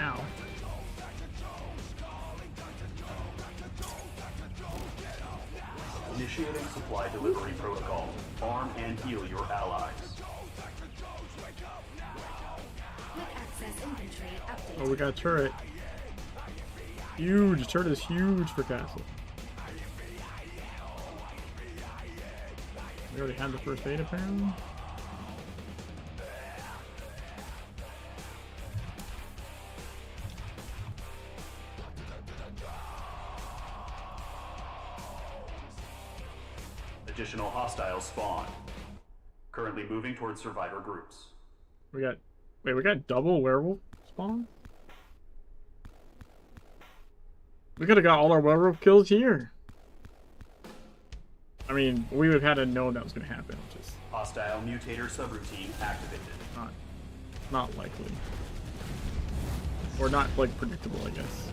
Ow. Initiating supply delivery protocol. Arm and heal your allies. Quick access inventory updated. Oh, we got a turret. Huge. Turret is huge for Castle. We already had the first aid apparently. Additional hostiles spawn. Currently moving towards survivor groups. We got double werewolf spawn? We could have got all our werewolf kills here. I mean, we would have had to know that was going to happen, which is Hostile mutator subroutine activated. not likely. Or not, like, predictable, I guess.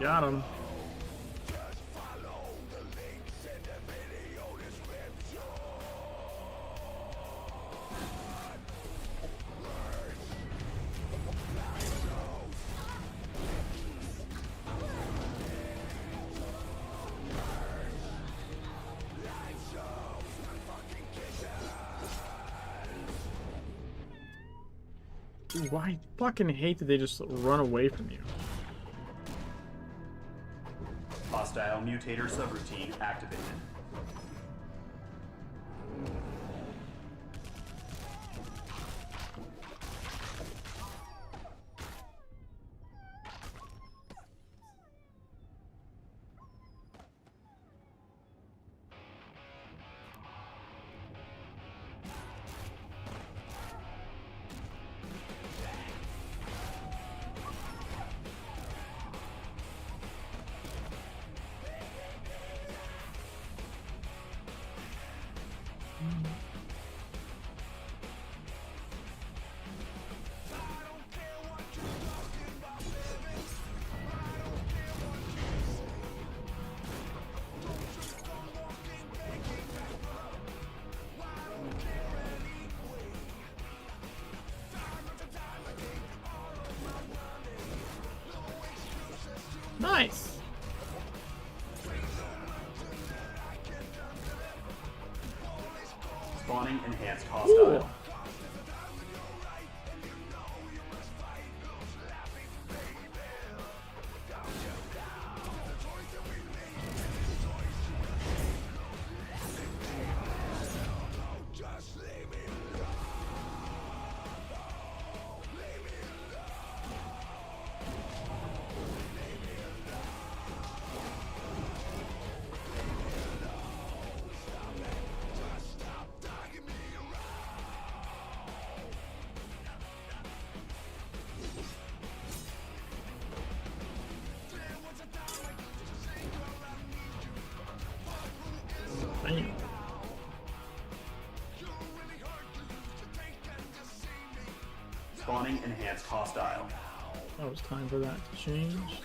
Got him. Dude, why I fucking hate that they just run away from you. Hostile mutator subroutine activated. Nice. Spawning enhanced hostile. Damn. Spawning enhanced hostile. Oh, it's time for that to change.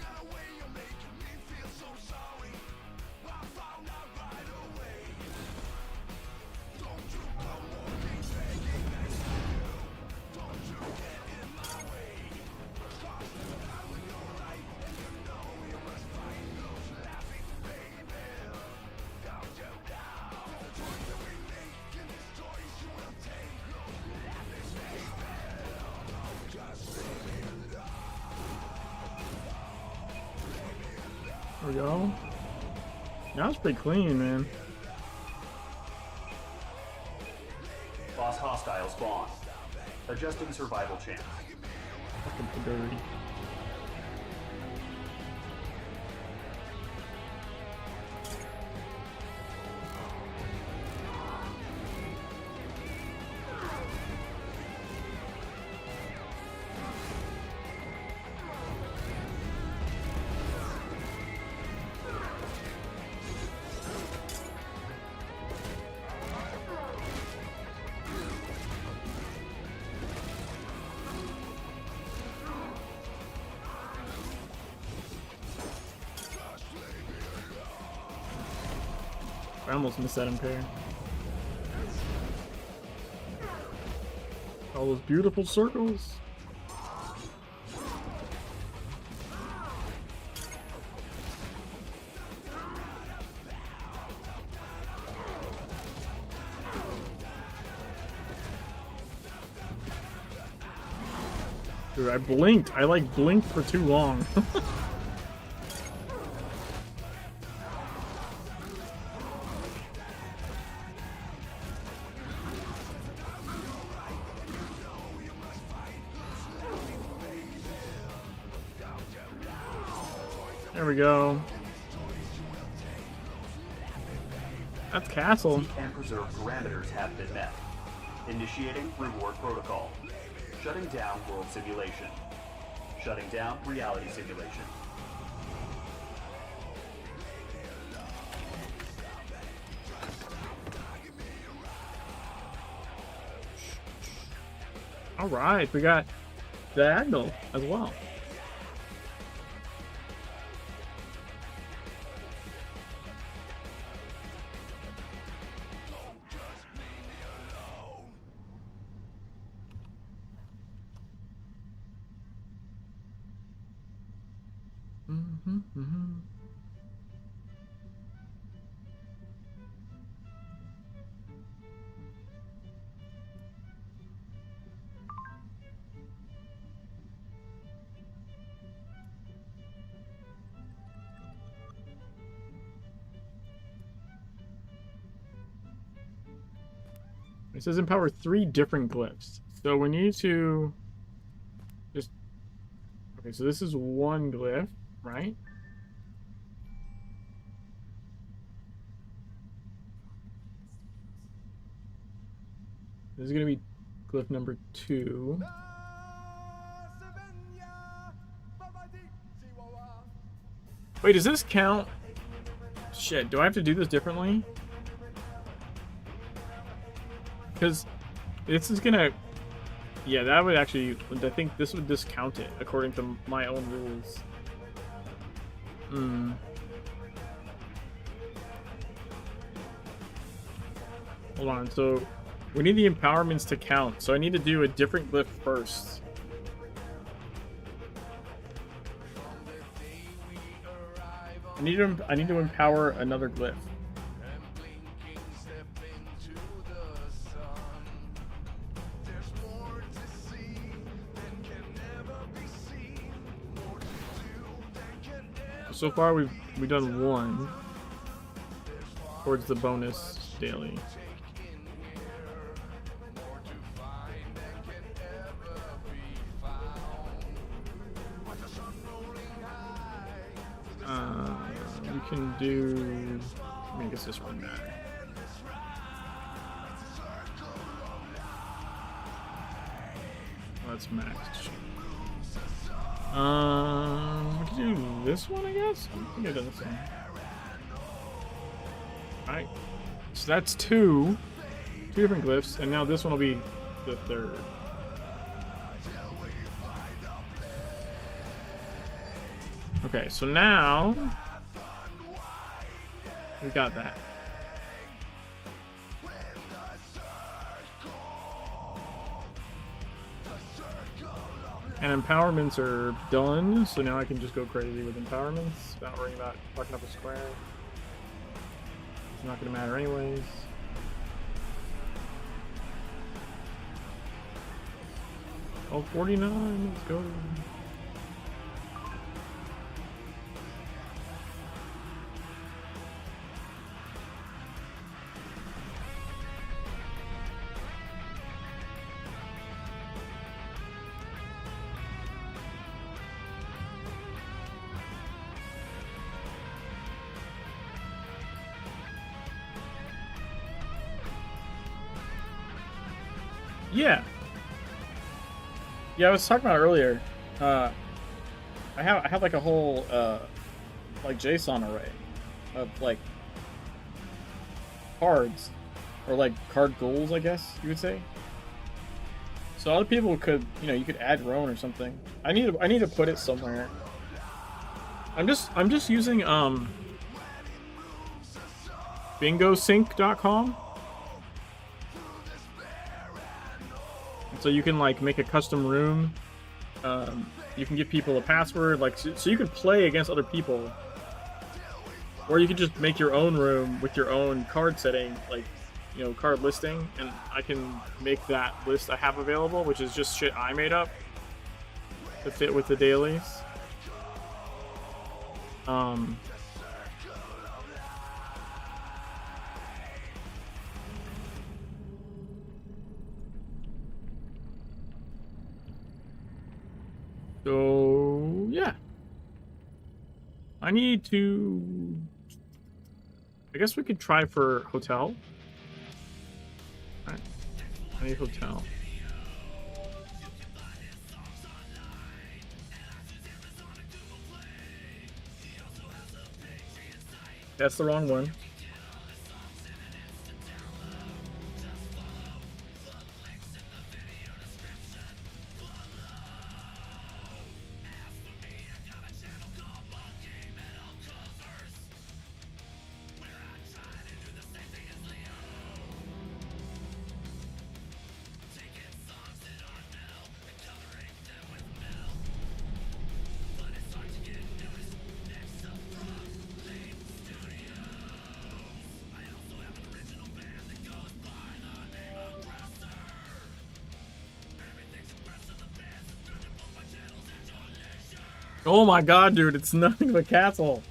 There we go. That was pretty clean, man. Boss hostile spawn. Adjusting survival chance. Fucking dirty. I almost missed that impair. All those beautiful circles. Dude, I blinked. I like blinked for too long. There we go. That's castle. And preserve parameters have been met. Initiating reward protocol. Shutting down world simulation. Shutting down reality simulation. All right, we got diagonal as well. It says empower 3 different glyphs. So we need to just... Okay, so this is one glyph, right? This is going to be glyph number 2. Wait, does this count? Shit, do I have to do this differently? Because this is gonna... Yeah, that would actually... I think this would discount it according to my own rules. Hold on, so... We need the empowerments to count, so I need to do a different glyph first. I need to empower another glyph. and blinking step into the sun. There's more to see than can never be seen. More to do than can ever. So far we've done one towards the bonus daily. Take in here. More to find than can ever be found. With the sun rolling high. You can do. I mean, I guess this one better. That's maxed. We can do this one, I guess. I think I've done this one. Alright. So that's two different glyphs, and now this one will be the third. Okay, so now we got that. And empowerments are done, so now I can just go crazy with empowerments without worrying about fucking up a square. It's not gonna matter anyways. Oh, 49, let's go. Yeah. Yeah, I was talking about earlier. I have like a whole like JSON array of like cards, or like card goals, I guess you would say. So other people could, you could add Roan or something. I need to put it somewhere. I'm just using bingosync.com. So you can like make a custom room. You can give people a password, like so you can play against other people, or you can just make your own room with your own card setting, like card listing, and I can make that list I have available, which is just shit I made up to fit with the dailies. So yeah, I need to. I guess we could try for hotel. All right. I need hotel. That's the wrong one. Oh my god, dude, it's nothing but castle.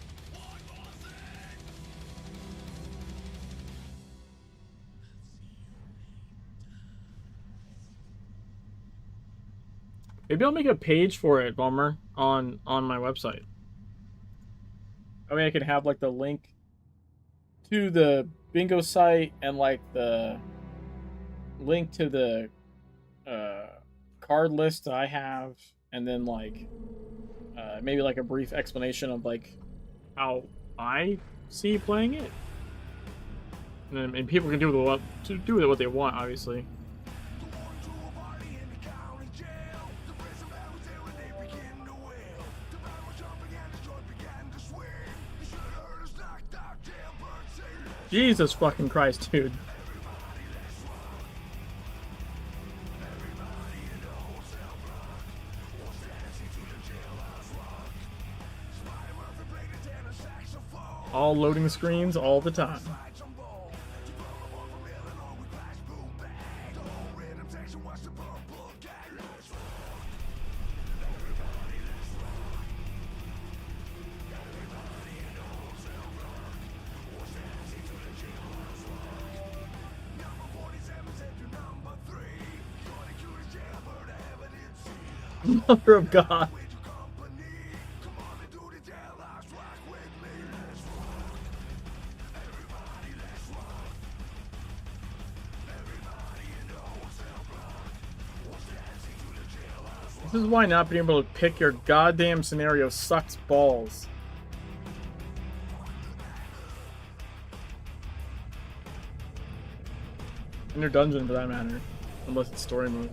Maybe I'll make a page for it, Bummer, on my website. I mean, I could have like the link to the bingo site and like the link to the card list that I have, and then like maybe like a brief explanation of like how I see playing it, and people can do with what they want, obviously. Jesus fucking Christ, dude. All loading screens all the time. Mother of God. This is why not being able to pick your goddamn scenario sucks balls. In your dungeon, for that matter. Unless it's story mode.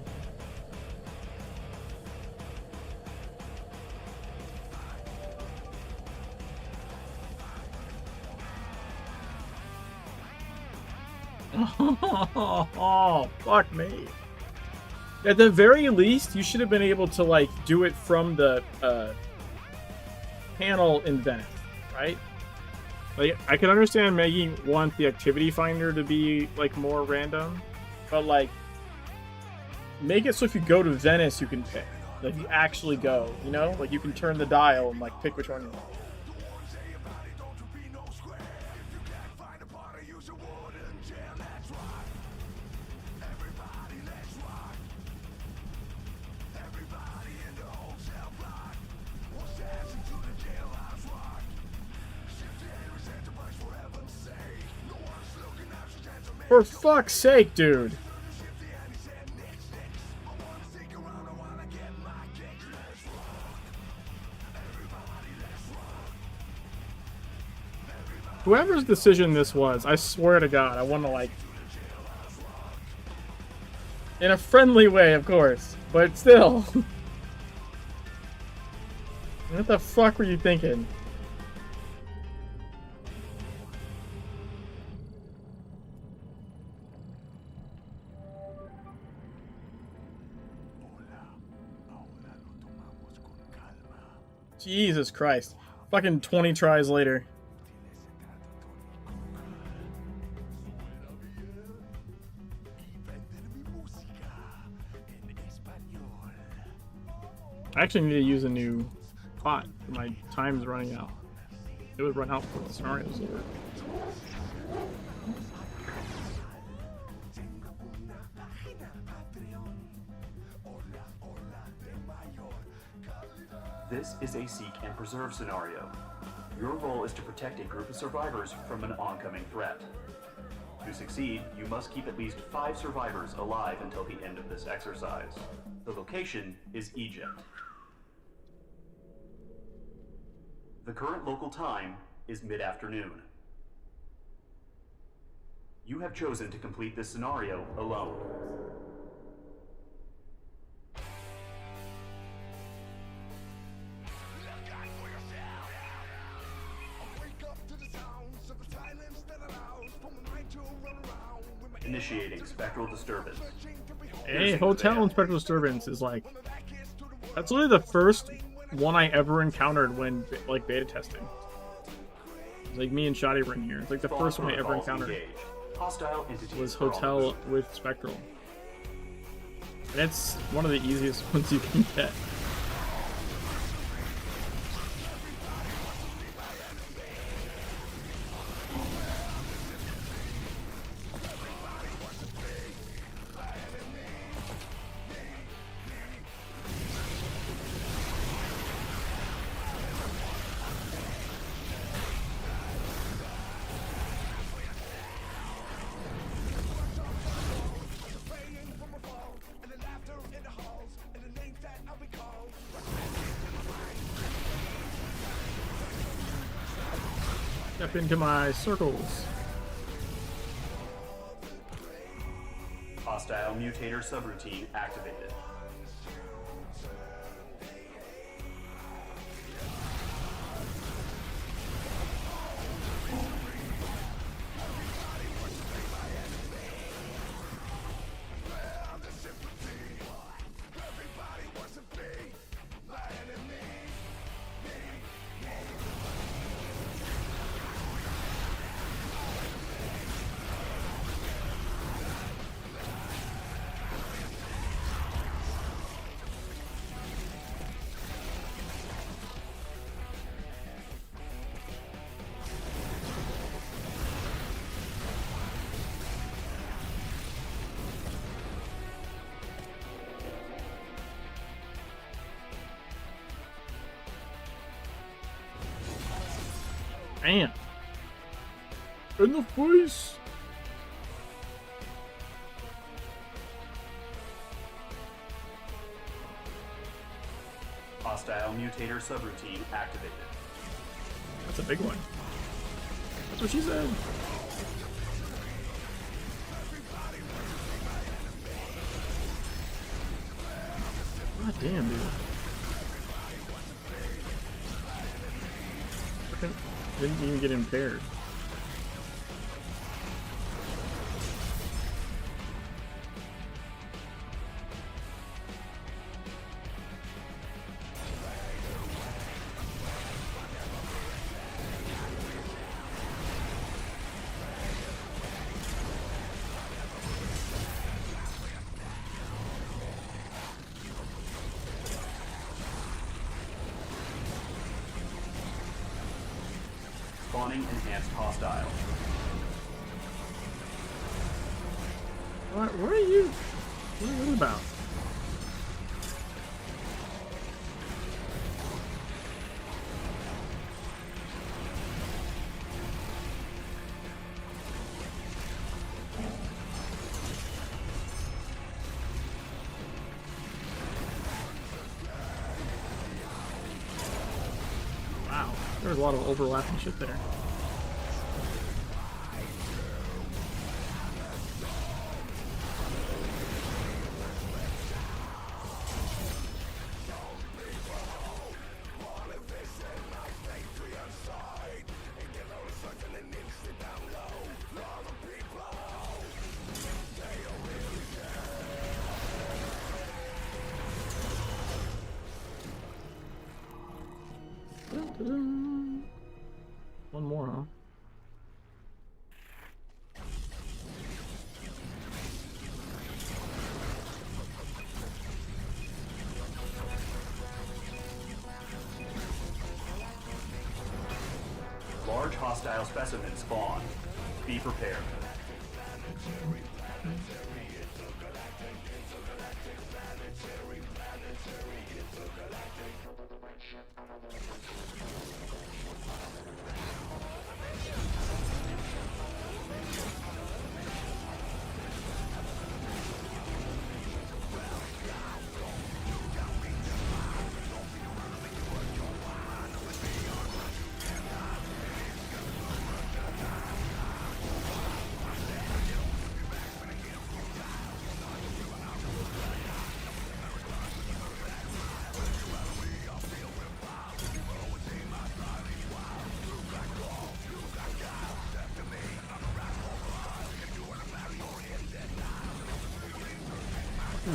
Oh, fuck me. At the very least, you should have been able to, like, do it from the panel in Venice, right? Like, I can understand making want the activity finder to be, like, more random, but, like, make it so if you go to Venice, you can pick. Like, you actually go, you know? Like, you can turn the dial and, like, pick which one you want. For fuck's sake, dude. Whoever's decision this was, I swear to God, I want to, like... in a friendly way, of course, but still. What the fuck were you thinking? Jesus Christ. Fucking 20 tries later. I actually need to use a new pot. My time's running out. It would run out before the scenario's over. This is a seek and preserve scenario. Your role is to protect a group of survivors from an oncoming threat. To succeed, you must keep at least 5 survivors alive until the end of this exercise. The location is Egypt. The current local time is mid-afternoon. You have chosen to complete this scenario alone. Initiating spectral disturbance. Hey, hotel and spectral disturbance is like... that's literally the first one I ever encountered when, like, beta testing. Like, me and Shoddy were in here. It's like the first one I ever encountered. Hostile entities was hotel with spectral. And it's one of the easiest ones you can get. Step into my circles. Hostile mutator subroutine activated. Damn. In the face. Hostile mutator subroutine activated. That's a big one. That's what she said. God damn, dude. Didn't even get impaired. Spawning enhanced hostile. What are you? What are you about? Wow, there's a lot of overlapping shit there. One more, huh? Large hostile specimen spawn. Be prepared.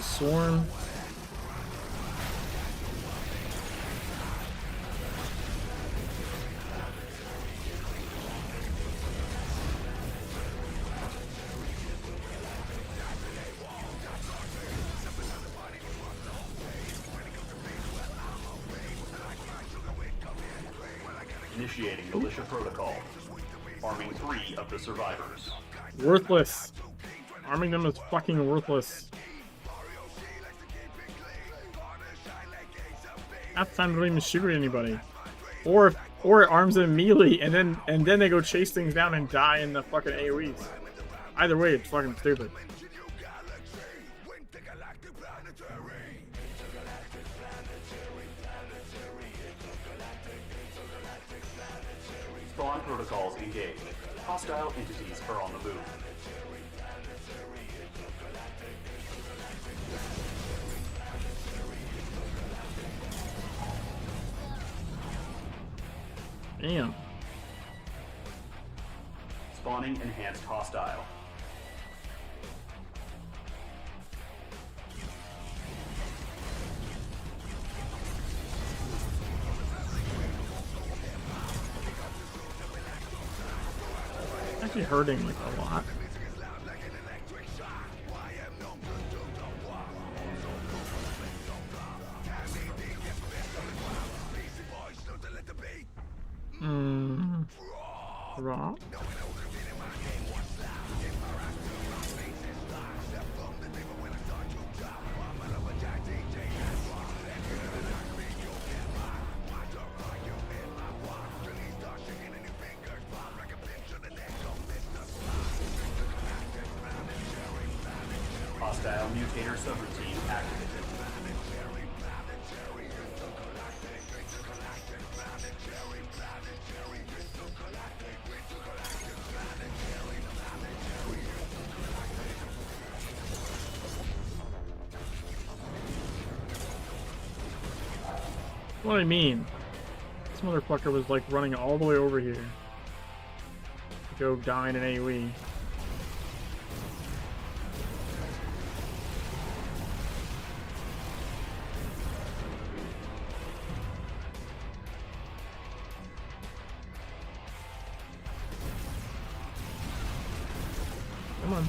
Swarm. Initiating militia protocol. Arming 3 of the survivors. Worthless. Arming them is fucking worthless. Half the time they don't even shoot at anybody. Or it arms them melee and then they go chase things down and die in the fucking AoEs. Either way, it's fucking stupid. Spawn protocols engaged. Hostile entities are on the move. Damn. Spawning enhanced hostile. Actually hurting like a lot. Raw. Hostile mutator subroutine activated. What do I mean? This motherfucker was like running all the way over here to go die in an AoE. Come on.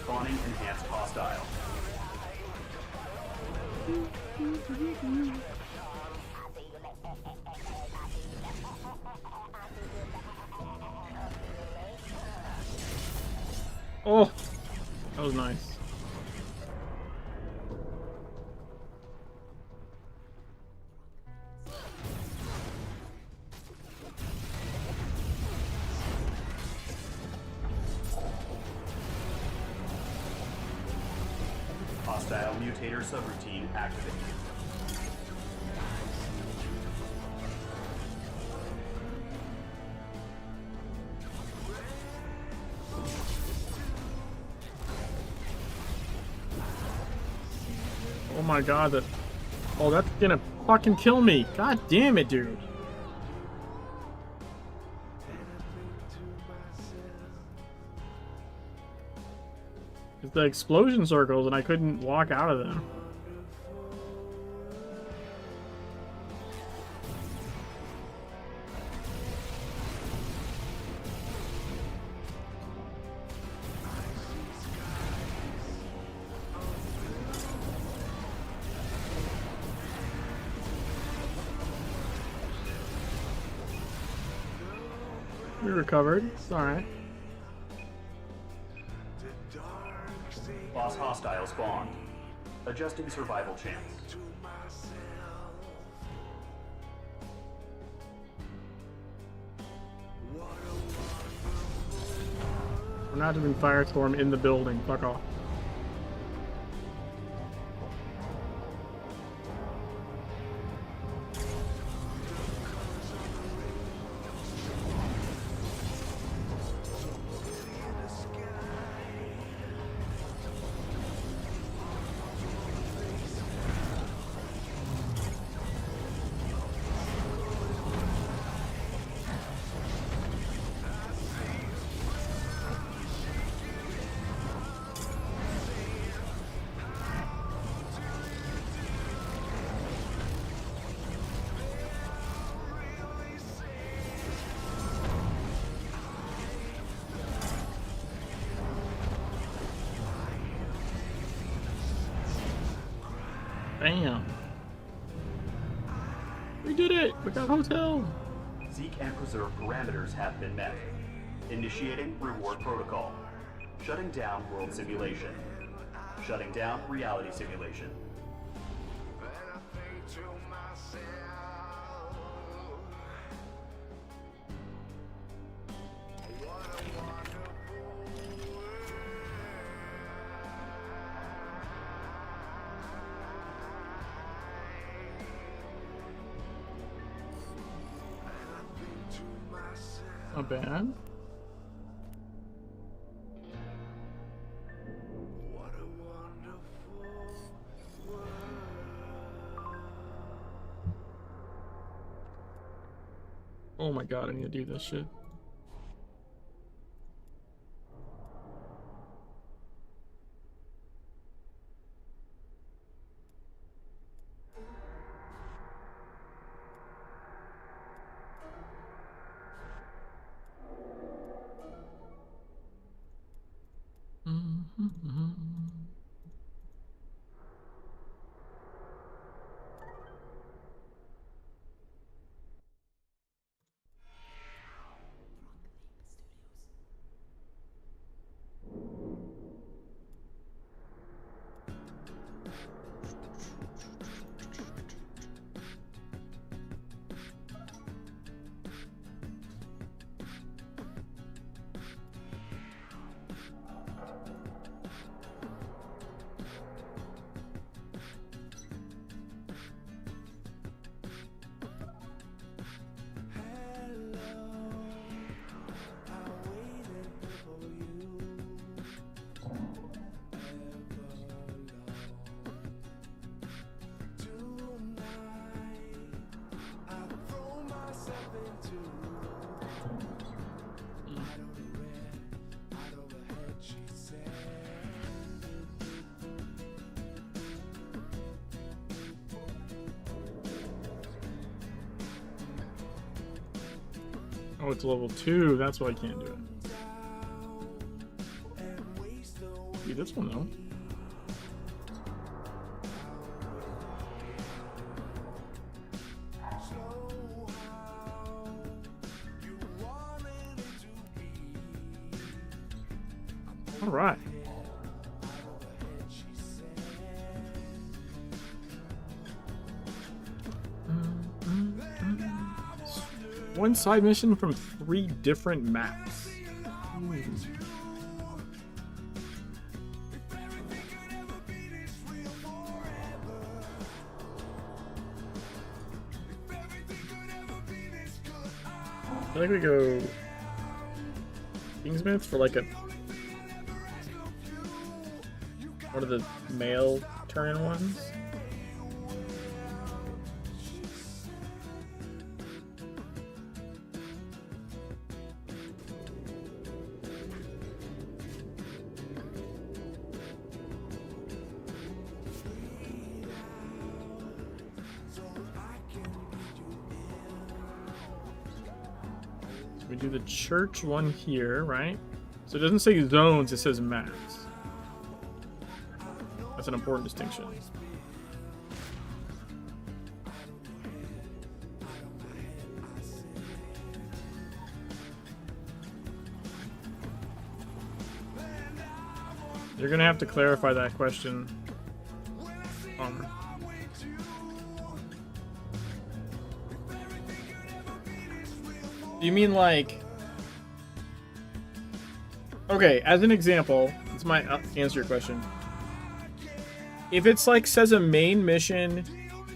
Spawning enhanced hostile. Oh, that was nice. Hostile mutator subroutine activated. Oh my god, that. Oh, that's gonna fucking kill me. God damn it, dude. It's the explosion circles and I couldn't walk out of them. We recovered. It's alright. Boss hostile spawned. Adjusting survival chance. We're not doing Firestorm in the building. Fuck off. Bam. We did it! We got hotel! Seek and preserve parameters have been met. Initiating reward protocol. Shutting down world simulation. Shutting down reality simulation. Then I think to myself, what a wonderful world. And I think to myself, Not bad. what a wonderful world. Oh my god, I need to do this shit. Oh, it's level 2. That's why I can't do it. See this one though. All right. One side mission from 3 different maps. I think we go Kingsmith for like one of the male turn ones. We do the church one here, right? So it doesn't say zones, it says maps. That's an important distinction. You're gonna have to clarify that question. Do you mean like... Okay, as an example, this might answer your question. If it's like says a main mission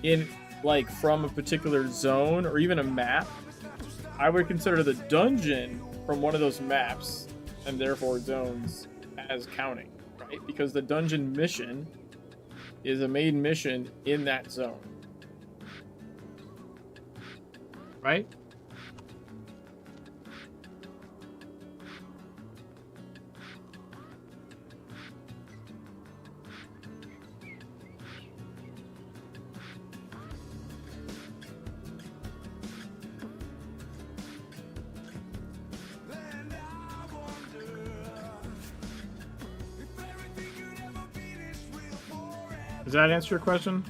in like from a particular zone or even a map, I would consider the dungeon from one of those maps and therefore zones as counting, right? Because the dungeon mission is a main mission in that zone. Right? Does that answer your question?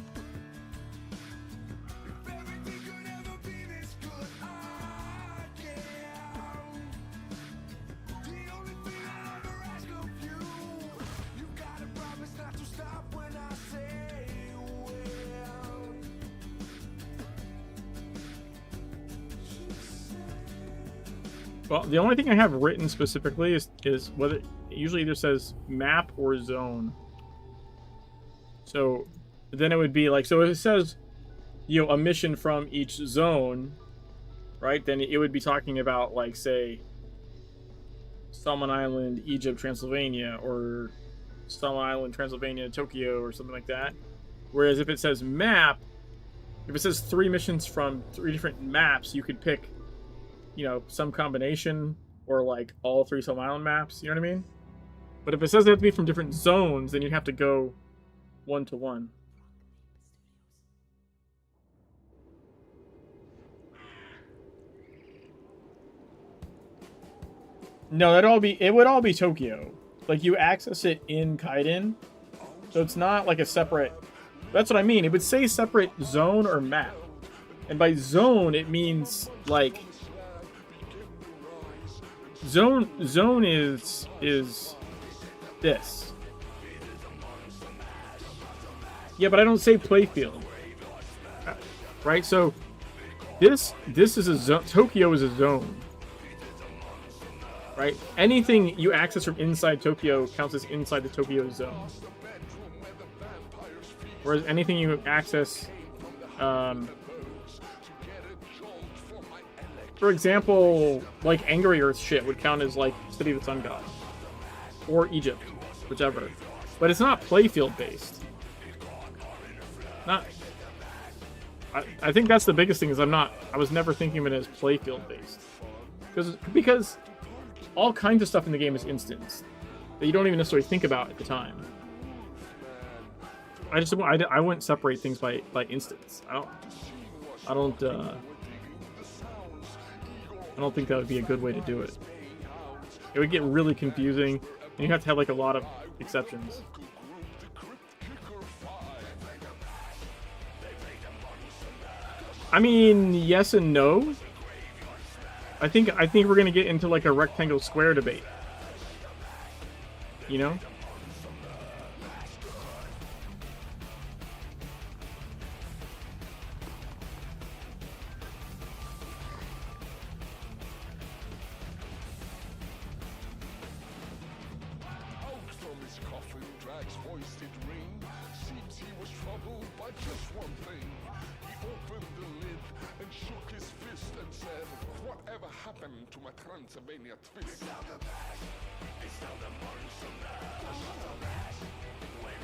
Well, the only thing I have written specifically is whether it usually either says map or zone. So then it would be like, so if it says, you know, a mission from each zone, right? Then it would be talking about like, say, Salmon Island, Egypt, Transylvania, or Salmon Island, Transylvania, Tokyo, or something like that. Whereas if it says map, if it says 3 missions from 3 different maps, you could pick, you know, some combination or like all 3 Salmon Island maps, you know what I mean? But if it says they have to be from different zones, then you'd have to go 1-to-1. No, it would all be Tokyo. Like you access it in Kaiden. So it's not like a separate, that's what I mean. It would say separate zone or map. And by zone it means like zone is this. Yeah, but I don't say playfield. Right? So this is a zone. Tokyo is a zone. Right? Anything you access from inside Tokyo counts as inside the Tokyo zone. Whereas anything you access, for example, like Angry Earth shit would count as like City of the Sun God. Or Egypt, whichever. But it's not playfield based. Not. I think that's the biggest thing is I was never thinking of it as playfield based. Because all kinds of stuff in the game is instance that you don't even necessarily think about at the time. I wouldn't separate things by instance. I don't don't think that would be a good way to do it. It would get really confusing, and you have to have like a lot of exceptions. I mean, yes and no. I think we're gonna get into like a rectangle square debate. You know? Out from his coffin, Drax voiced it ring. Seems he was troubled by just one thing. He opened the lid and shook his fist and said, "Whatever happened to my Transylvania twist?"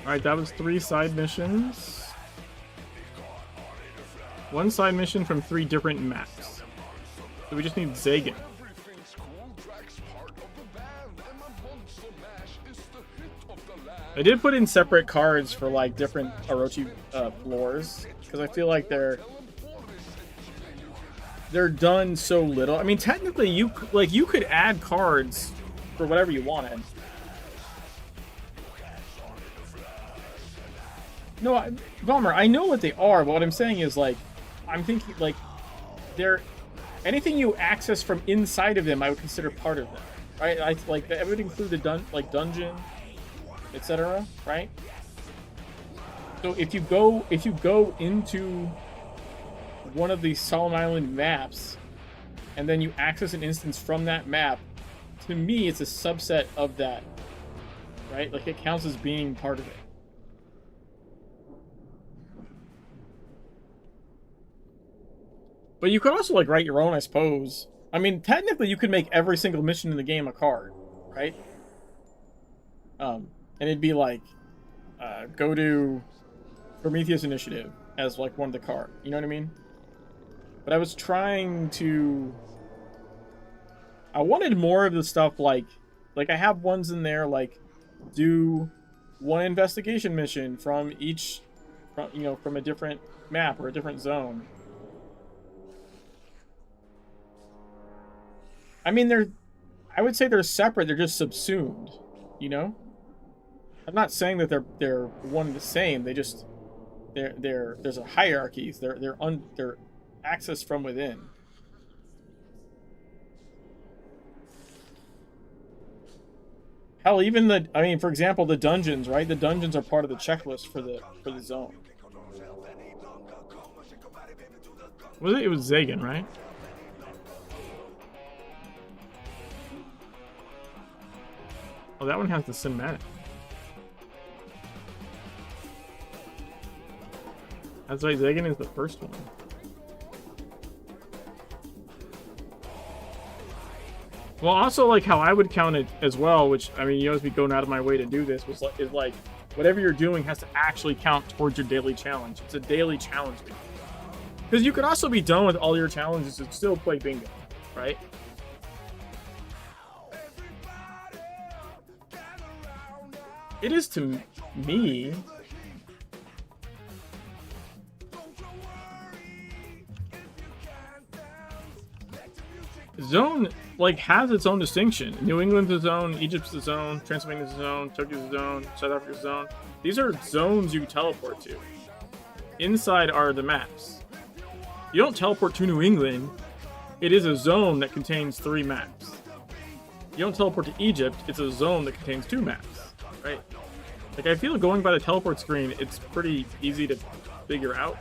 Alright, that was 3 side missions. 1 side mission from 3 different maps. So we just need Zagan. Everything's cool, Drax part of the band, and my Monster Mash is the hit of the land. I did put in separate cards for like different Orochi floors because I feel like they're done so little. I mean, technically, you could add cards for whatever you wanted. No, Bomber, I know what they are, but what I'm saying is like, I'm thinking like, they're anything you access from inside of them, I would consider part of them, right? I like that would include the dungeon, etc. Right? So if you go into one of these Solemn Island maps, and then you access an instance from that map, to me it's a subset of that, right? Like it counts as being part of it. But you could also like write your own, I suppose. I mean, technically you could make every single mission in the game a card, right? And it'd be like, go to Prometheus Initiative as like one of the cards. You know what I mean? But I was trying to... I wanted more of the stuff like I have ones in there like do 1 investigation mission from each, from a different map or a different zone. I mean, I would say they're separate. They're just subsumed, you know? I'm not saying that they're one and the same. They just there's a hierarchies. They're accessed from within. Hell, even I mean, for example, the dungeons, right? The dungeons are part of the checklist for the zone. Was it? It was Zagan, right? Oh, that one has the cinematic. That's right, Zagan is the first one. Well, also, like, how I would count it as well, which, I mean, you always be going out of my way to do this, is like, whatever you're doing has to actually count towards your daily challenge. It's a daily challenge. Because you could also be done with all your challenges and still play bingo, right? It is to me. Zone, like, has its own distinction. New England's a zone, Egypt's a zone, Transylvania's a zone, Tokyo's a zone, South Africa's a zone. These are zones you teleport to. Inside are the maps. You don't teleport to New England. It is a zone that contains 3 maps. You don't teleport to Egypt. It's a zone that contains 2 maps. Right? Like, I feel going by the teleport screen, it's pretty easy to figure out.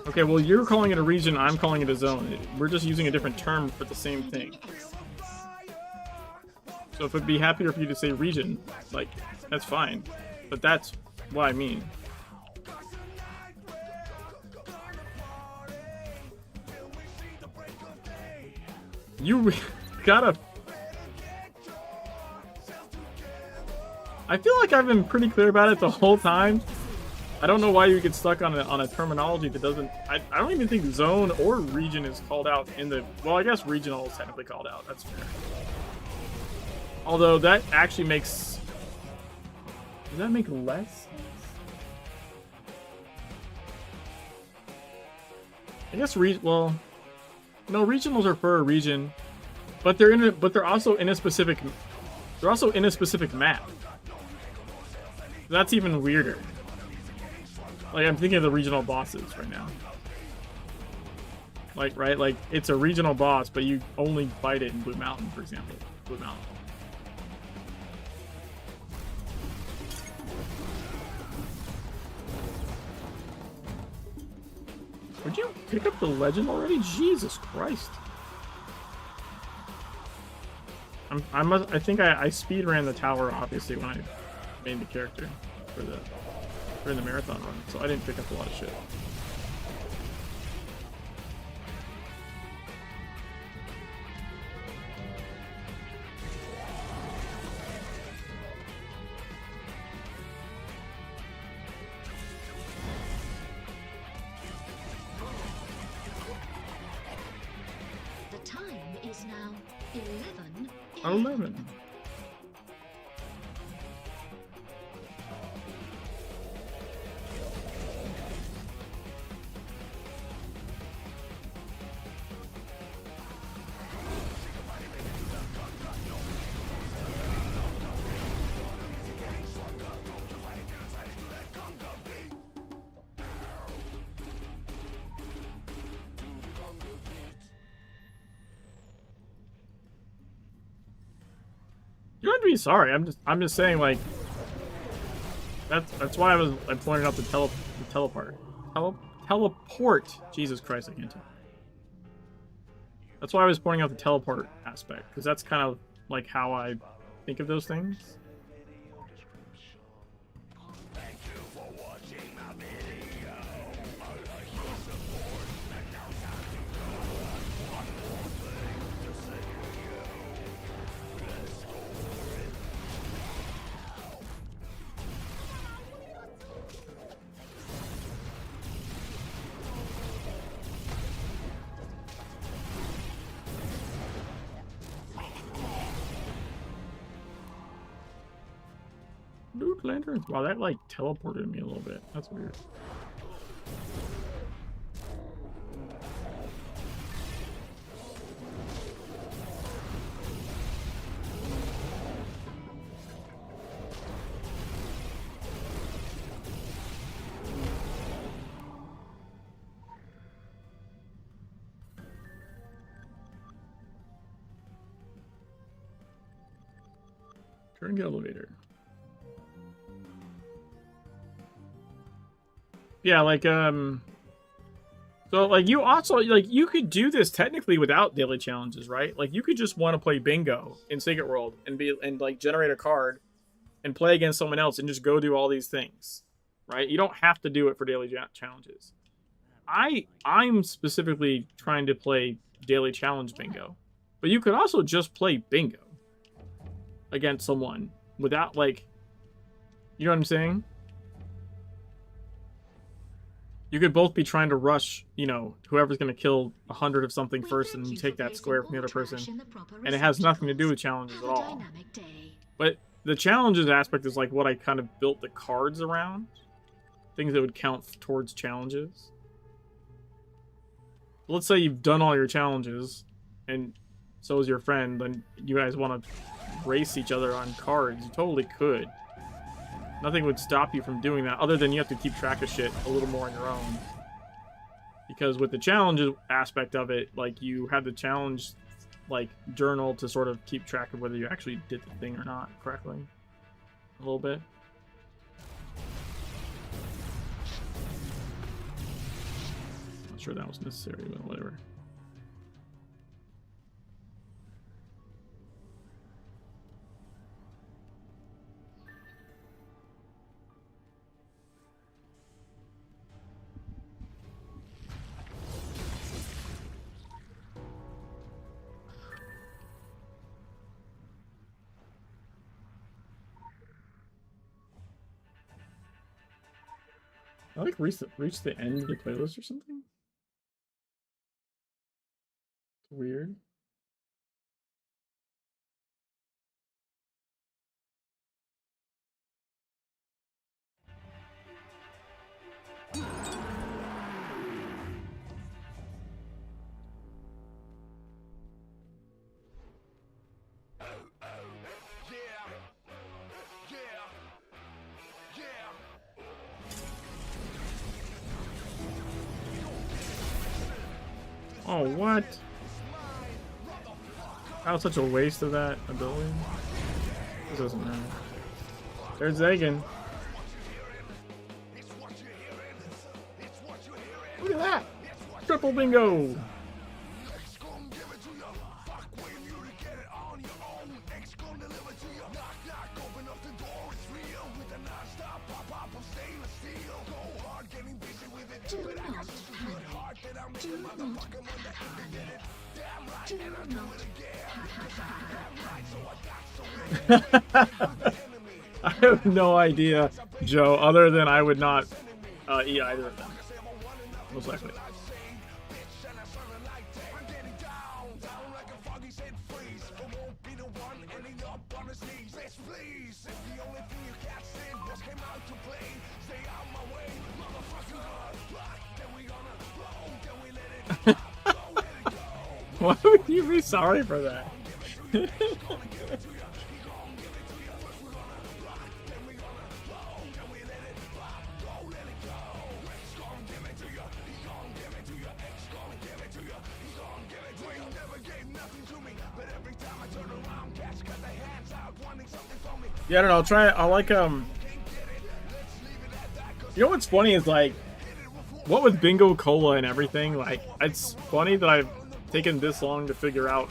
Okay, well, you're calling it a region, I'm calling it a zone. We're just using a different term for the same thing. So if it'd be happier for you to say region, like, that's fine. But that's what I mean. You gotta... I feel like I've been pretty clear about it the whole time. I don't know why you get stuck on a terminology that doesn't... I don't even think zone or region is called out in the... Well, I guess regional is technically called out. That's fair. Although that actually makes... Does that make less sense? I guess well, no, regionals are for a region, but they're also in a specific map. That's even weirder. Like, I'm thinking of the regional bosses right now. Like, right? Like, it's a regional boss, but you only fight it in Blue Mountain, for example. Blue Mountain. Would you pick up the legend already? Jesus Christ. I think I speed ran the tower, obviously, when I made the character for the marathon run, so I didn't pick up a lot of shit. The time is now 11. 11. You don't have to be sorry. I'm just saying, like, that's why I pointed out the teleport. Jesus Christ, I can't tell. That's why I was pointing out the teleport aspect, because that's kind of like how I think of those things. Dude, lanterns. Wow, that like teleported me a little bit. That's weird. Turn the elevator. Yeah, like, so, like, you also, like, you could do this technically without daily challenges, right? Like, you could just want to play bingo in Secret World and, like, generate a card and play against someone else and just go do all these things, right? You don't have to do it for daily challenges. I'm specifically trying to play daily challenge bingo, but you could also just play bingo against someone without, like, you know what I'm saying? You could both be trying to rush, you know, whoever's going to kill 100 of something first and take that square from the other person. And it has nothing to do with challenges at all. But the challenges aspect is like what I kind of built the cards around. Things that would count towards challenges. Let's say you've done all your challenges and so is your friend, then you guys want to race each other on cards. You totally could. Nothing would stop you from doing that, other than you have to keep track of shit a little more on your own. Because with the challenges aspect of it, like, you have the challenge, like, journal to sort of keep track of whether you actually did the thing or not correctly. A little bit. Not sure that was necessary, but whatever. I like reach the end of the playlist or something. It's weird. Oh, what? That was such a waste of that ability. This doesn't matter. There's Zagan. Look at that! Triple bingo! Do not panic. Do not panic. Do not panic. I have no idea, Joe, other than I would not eat either of them. Most likely. Why would you be sorry for that? Yeah, I don't know. I'll try. I like You know what's funny is like, what with Bingo Cola and everything, like it's funny that I've taken this long to figure out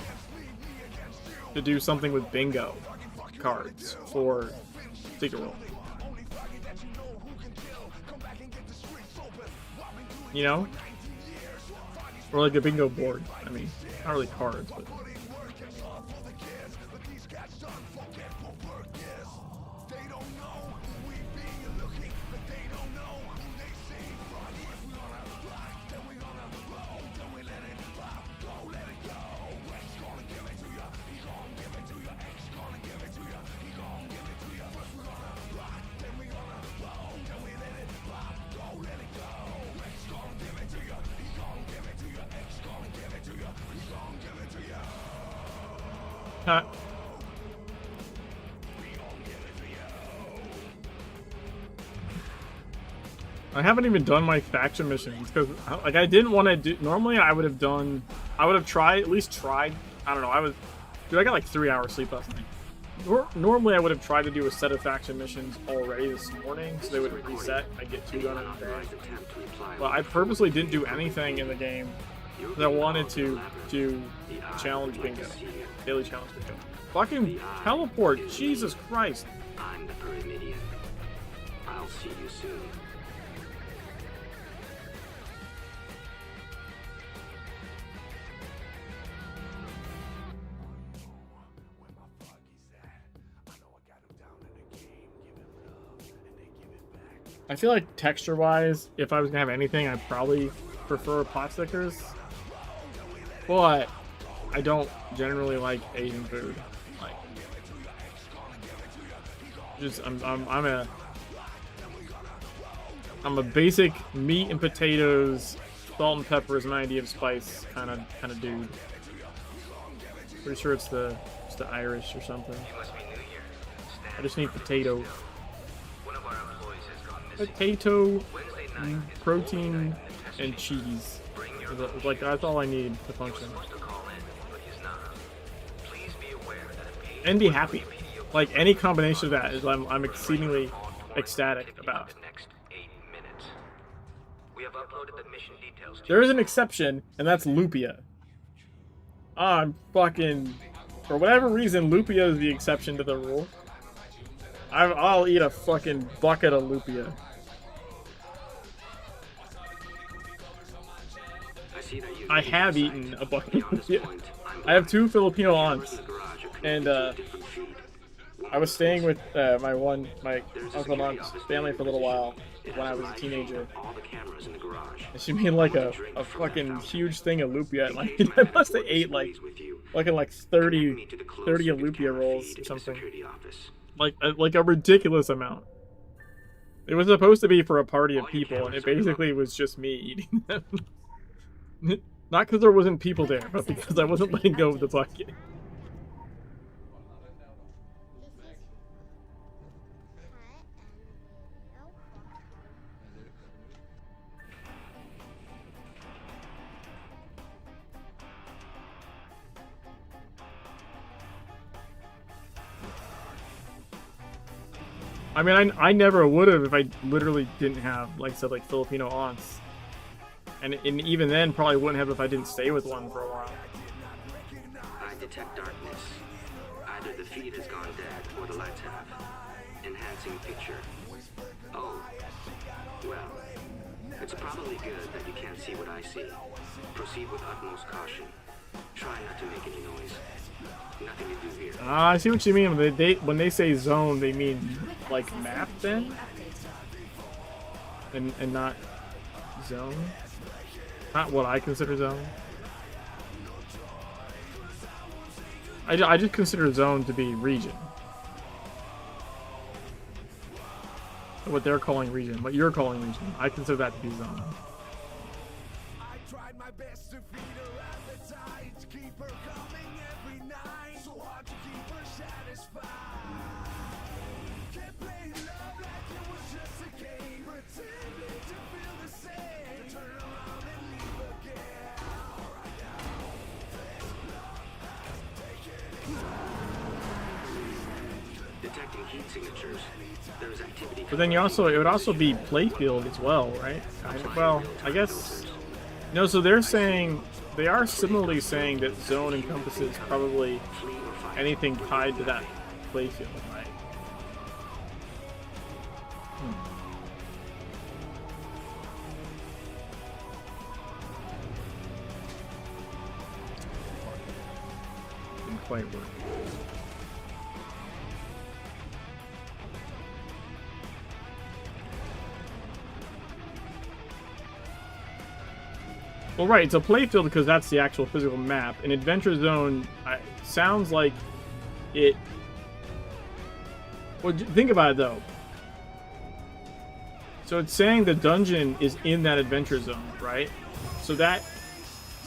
to do something with bingo cards for Secret World. You know, or like a bingo board. I mean, not really cards, but. Huh. I haven't even done my faction missions because, like, I didn't want to do. Normally, I would have tried, at least tried. I don't know. Dude, I got like 3 hours sleep last night. Normally, I would have tried to do a set of faction missions already this morning, so they would reset. I get 2 done in a day. But I purposely didn't do anything in the game because I wanted to do challenge bingo, daily challenge bingo. Fucking teleport! Jesus Christ! I'm the Pyramidian. I'll see you soon. I feel like texture-wise, if I was gonna have anything, I'd probably prefer pot stickers. But I don't generally like Asian food. Like, just I'm a basic meat and potatoes, salt and pepper is my idea of spice kind of dude. Pretty sure it's the Irish or something. I just need potato. Potato, protein, and cheese. Like, that's all I need to function. And be happy. Like, any combination of that is I'm exceedingly ecstatic about. There is an exception, and that's Lupia. I'm fucking... For whatever reason, Lupia is the exception to the rule. I'll eat a fucking bucket of Lupia. I have eaten a bucket of Lupia. I have 2 Filipino aunts, and I was staying with my uncle and aunt's family for a little while when I was a teenager. And she made like a fucking huge thing of Lupia. And, like, I must have ate like 30 Lupia rolls or something. Like a ridiculous amount. It was supposed to be for a party of people, and it basically was just me eating them. Not because there wasn't people there, but because I wasn't letting go of the bucket. I mean, I never would have if I literally didn't have, like I said, like Filipino aunts. And even then, probably wouldn't have if I didn't stay with one for a while. I detect darkness. Either the feed has gone dead or the lights have. Enhancing picture. Oh. Well. It's probably good that you can't see what I see. Proceed with utmost caution. Try not to make any noise. Nothing to do here. I see what you mean. When they say zone, they mean like map then? And not zone? Not what I consider zone. I just consider zone to be region. What they're calling region, what you're calling region, I consider that to be zone. I tried my best to feed her appetite, to keep her coming every night, so hard to keep her satisfied. Kept playing love like it was just a game, pretending to feel the same, to turn around and leave again. Right now, this love has taken its Detecting heat signatures. There is activity. But then it would also be playfield as well, right? Well, I guess no. So they're saying they are similarly saying that zone encompasses probably anything tied to that playfield, right? Didn't quite work. Well, right, it's a playfield because that's the actual physical map. An adventure zone sounds like it... Well, think about it, though. So it's saying the dungeon is in that adventure zone, right? So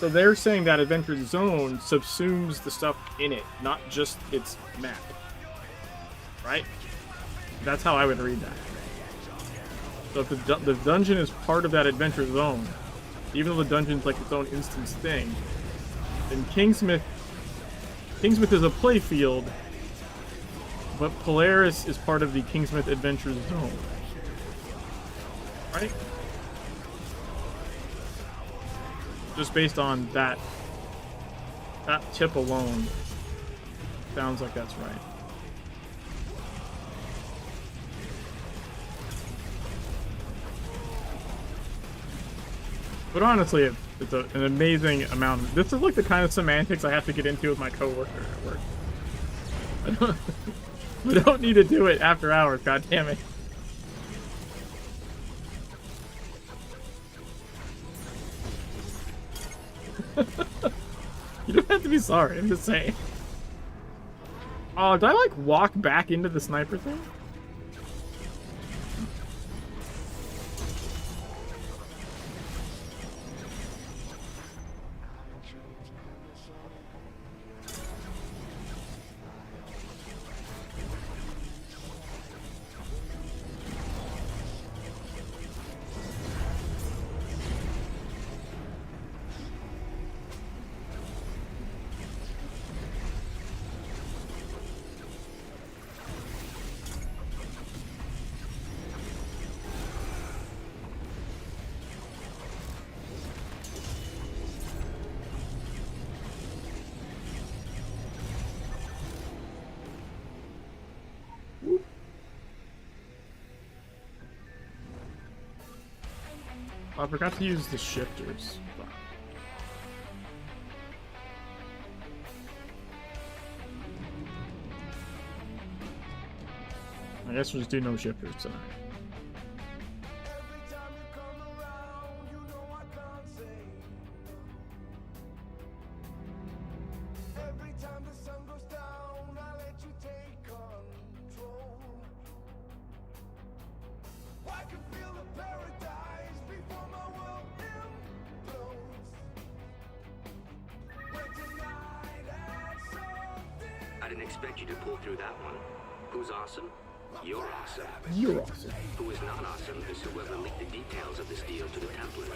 they're saying that adventure zone subsumes the stuff in it, not just its map. Right? That's how I would read that. So if the dungeon is part of that adventure zone, even though the dungeon's like its own instance thing, then Kingsmith is a playfield, but Polaris is part of the Kingsmith Adventure Zone. Right? Just based on that tip alone, sounds like that's right. But honestly, it's an amazing amount. This is like the kind of semantics I have to get into with my coworker at work. We don't need to do it after hours, god damn it. You don't have to be sorry, I'm just saying. Oh, did I like walk back into the sniper thing? I forgot to use the shifters. I guess we'll just do no shifters tonight. I didn't expect you to pull through that one. Who's awesome? You're awesome. You're awesome. Who is not awesome is whoever leaked the details of this deal to the Templars.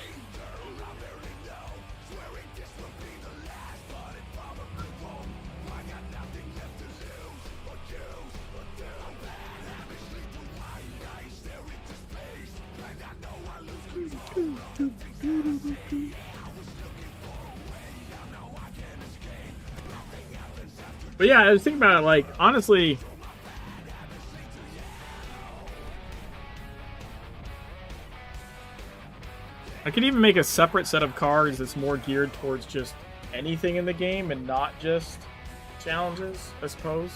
But yeah, I was thinking about it, like, honestly, I could even make a separate set of cards that's more geared towards just anything in the game and not just challenges, I suppose.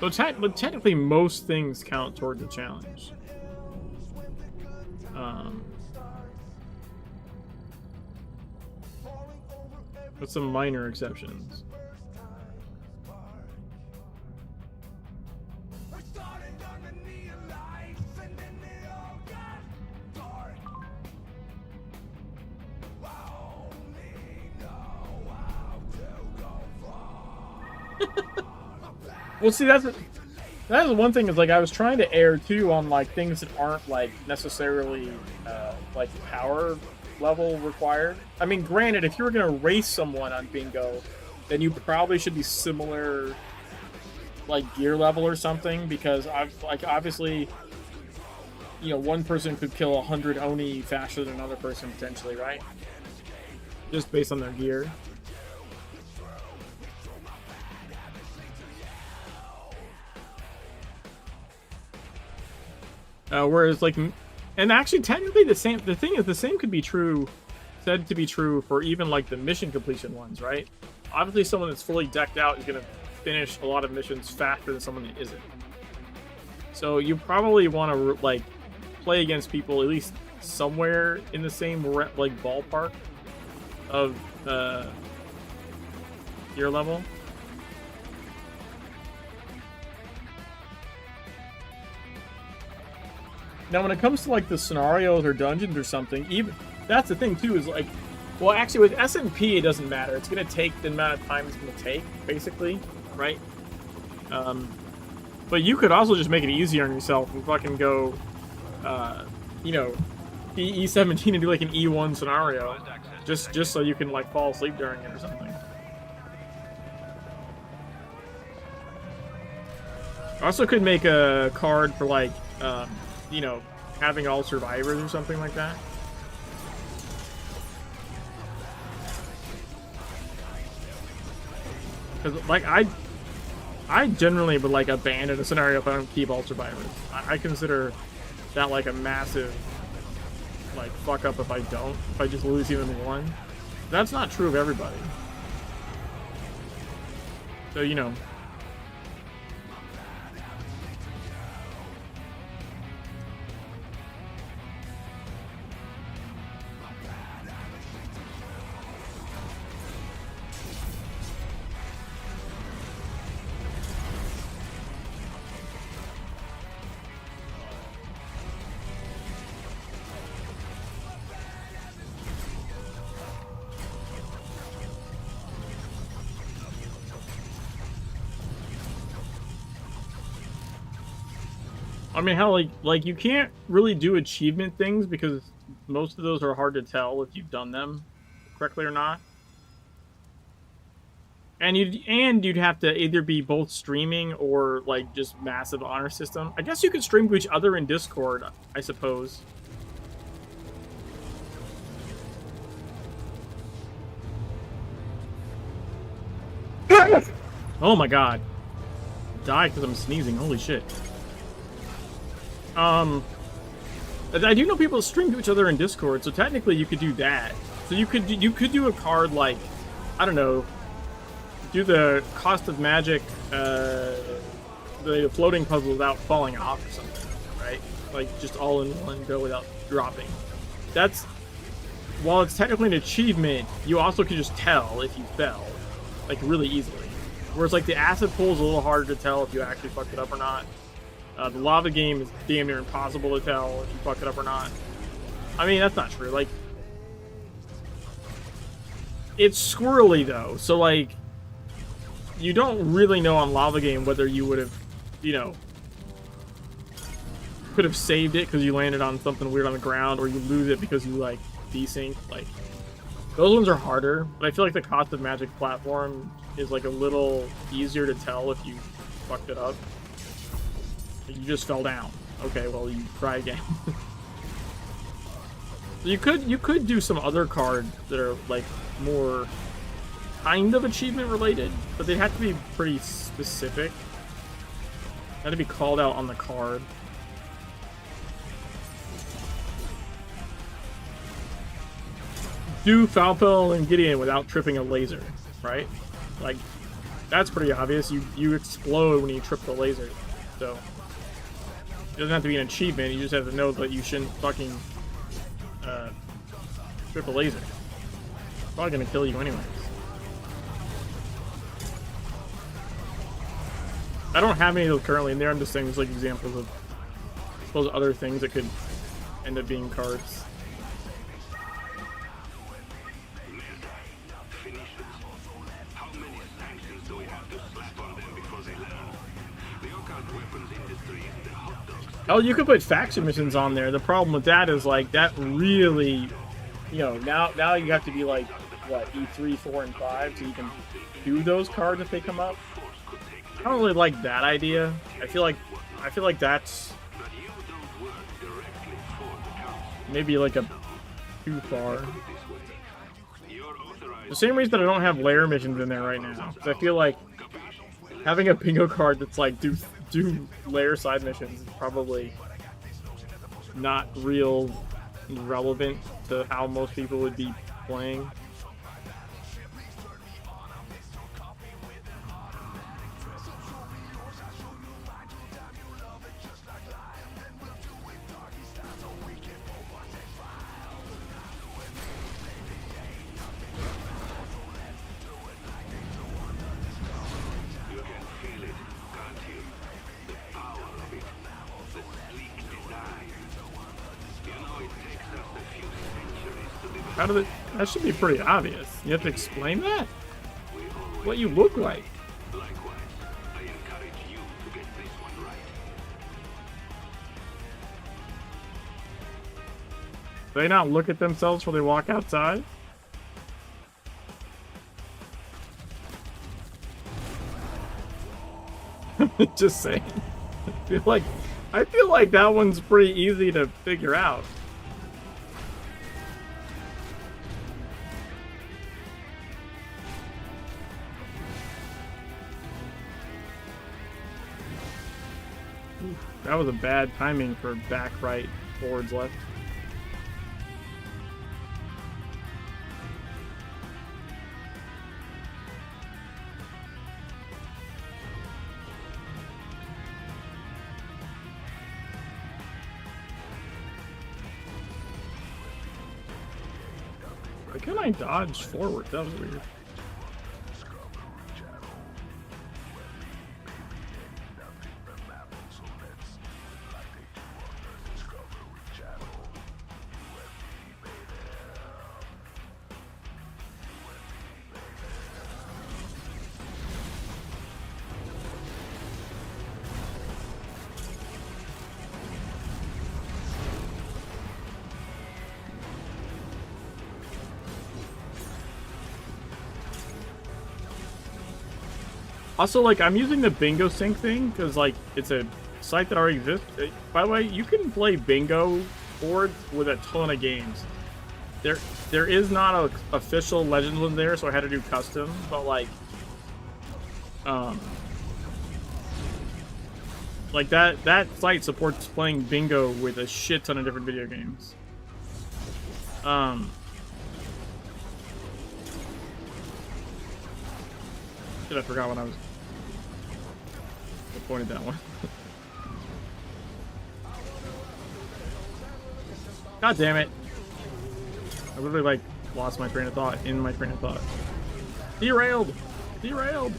But technically, most things count towards a challenge. With some minor exceptions. Well, see, that's one thing is like I was trying to err too on like things that aren't like necessarily like power level required. I mean, granted, if you were gonna race someone on bingo, then you probably should be similar like gear level or something, because obviously, you know, one person could kill 100 Oni faster than another person potentially, right? Just based on their gear. Whereas, like, and actually, technically, the same could be true, said to be true for even like the mission completion ones, right? Obviously, someone that's fully decked out is gonna finish a lot of missions faster than someone that isn't. So you probably want to like play against people at least somewhere in the same like ballpark of gear level. Now, when it comes to like the scenarios or dungeons or something, even that's the thing too, is like, well, actually with SMP it doesn't matter. It's gonna take the amount of time it's gonna take, basically, right? But you could also just make it easier on yourself and fucking go, you know, E17 and do like an E1 scenario, just so you can like fall asleep during it or something. Also, could make a card for like, you know, having all survivors or something like that. Because like I generally would like abandon a scenario if I don't keep all survivors. I consider that like a massive like fuck up if I just lose even one. That's not true of everybody. So, you know. I mean, how like you can't really do achievement things because most of those are hard to tell if you've done them correctly or not. And you'd have to either be both streaming or like just massive honor system. I guess you could stream to each other in Discord, I suppose. Oh my god. Die because I'm sneezing. Holy shit. I do know people stream to each other in Discord, so technically you could do that. So you could do a card like, I don't know, do the cost of magic, the floating puzzle without falling off or something, right? Like just all in one go without dropping. That's, while it's technically an achievement, you also can just tell if you fell, like really easily. Whereas like the acid pool is a little harder to tell if you actually fucked it up or not. The lava game is damn near impossible to tell if you fuck it up or not. I mean, that's not true. Like, it's squirrely though, so like, you don't really know on lava game whether you would have, you know, could have saved it because you landed on something weird on the ground, or you lose it because you like desync. Like, those ones are harder, but I feel like the cost of magic platform is like a little easier to tell if you fucked it up. You just fell down. Okay, well, you try again. You could do some other cards that are like more kind of achievement related, but they have to be pretty specific. They have to be called out on the card. Do Falpel and Gideon without tripping a laser, right? Like, that's pretty obvious. You explode when you trip the laser. So, it doesn't have to be an achievement. You just have to know that you shouldn't fucking trip a laser. It's probably gonna kill you anyways. I don't have any of those currently in there. I'm just saying there's like examples of those other things that could end up being cards. Oh, you could put faction missions on there. The problem with that is like that really, you know, now you have to be like what, E3, 4, and 5 so you can do those cards if they come up. I don't really like that idea. I feel like that's maybe like a too far. The same reason that I don't have lair missions in there right now, because I feel like having a bingo card that's like do lair side missions is probably not real relevant to how most people would be playing. How did it? That should be pretty obvious. You have to explain that? What you look like. Do they not look at themselves before they walk outside? Just saying. I feel like that one's pretty easy to figure out. That was a bad timing for back right, forwards left. Why can't I dodge forward? That was weird. Also, like, I'm using the bingo sync thing because, like, it's a site that already exists. By the way, you can play bingo boards with a ton of games. There is not an official Legends one there, so I had to do custom. But like that site supports playing bingo with a shit ton of different video games. Shit, I forgot what I was. I pointed that one. God damn it! I literally like lost my train of thought in my train of thought. Derailed! Derailed!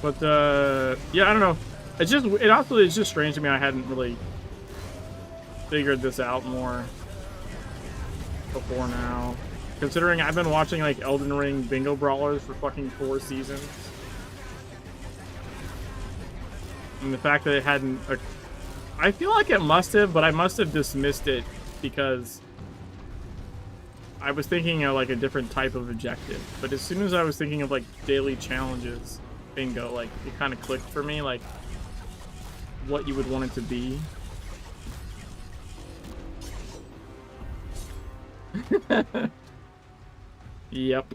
But yeah, I don't know. It's just strange to me. I hadn't really figured this out more before now, considering I've been watching like Elden Ring bingo brawlers for fucking 4 seasons, and the fact that it hadn't, I feel like it must have, but I must have dismissed it because I was thinking of like a different type of objective, but as soon as I was thinking of like daily challenges, bingo, like it kind of clicked for me, like what you would want it to be. Yep.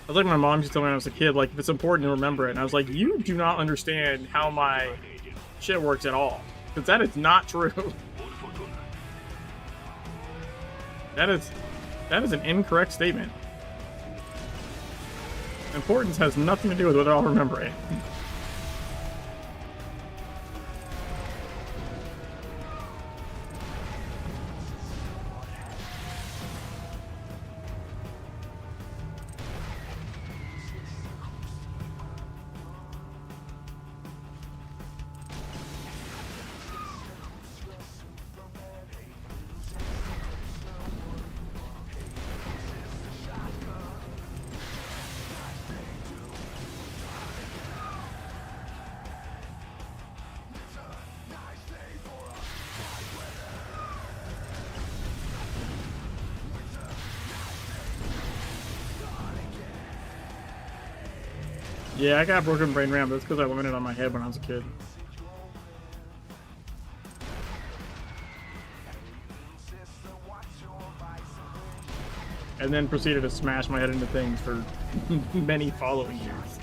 I was like my mom used to tell me when I was a kid, like if it's important to remember it, and I was like, you do not understand how my shit works at all, because that is not true. That is an incorrect statement. Importance has nothing to do with whether I'll remember it. Yeah, I got broken brain RAM. That's because I learned it on my head when I was a kid. And then proceeded to smash my head into things for many following years.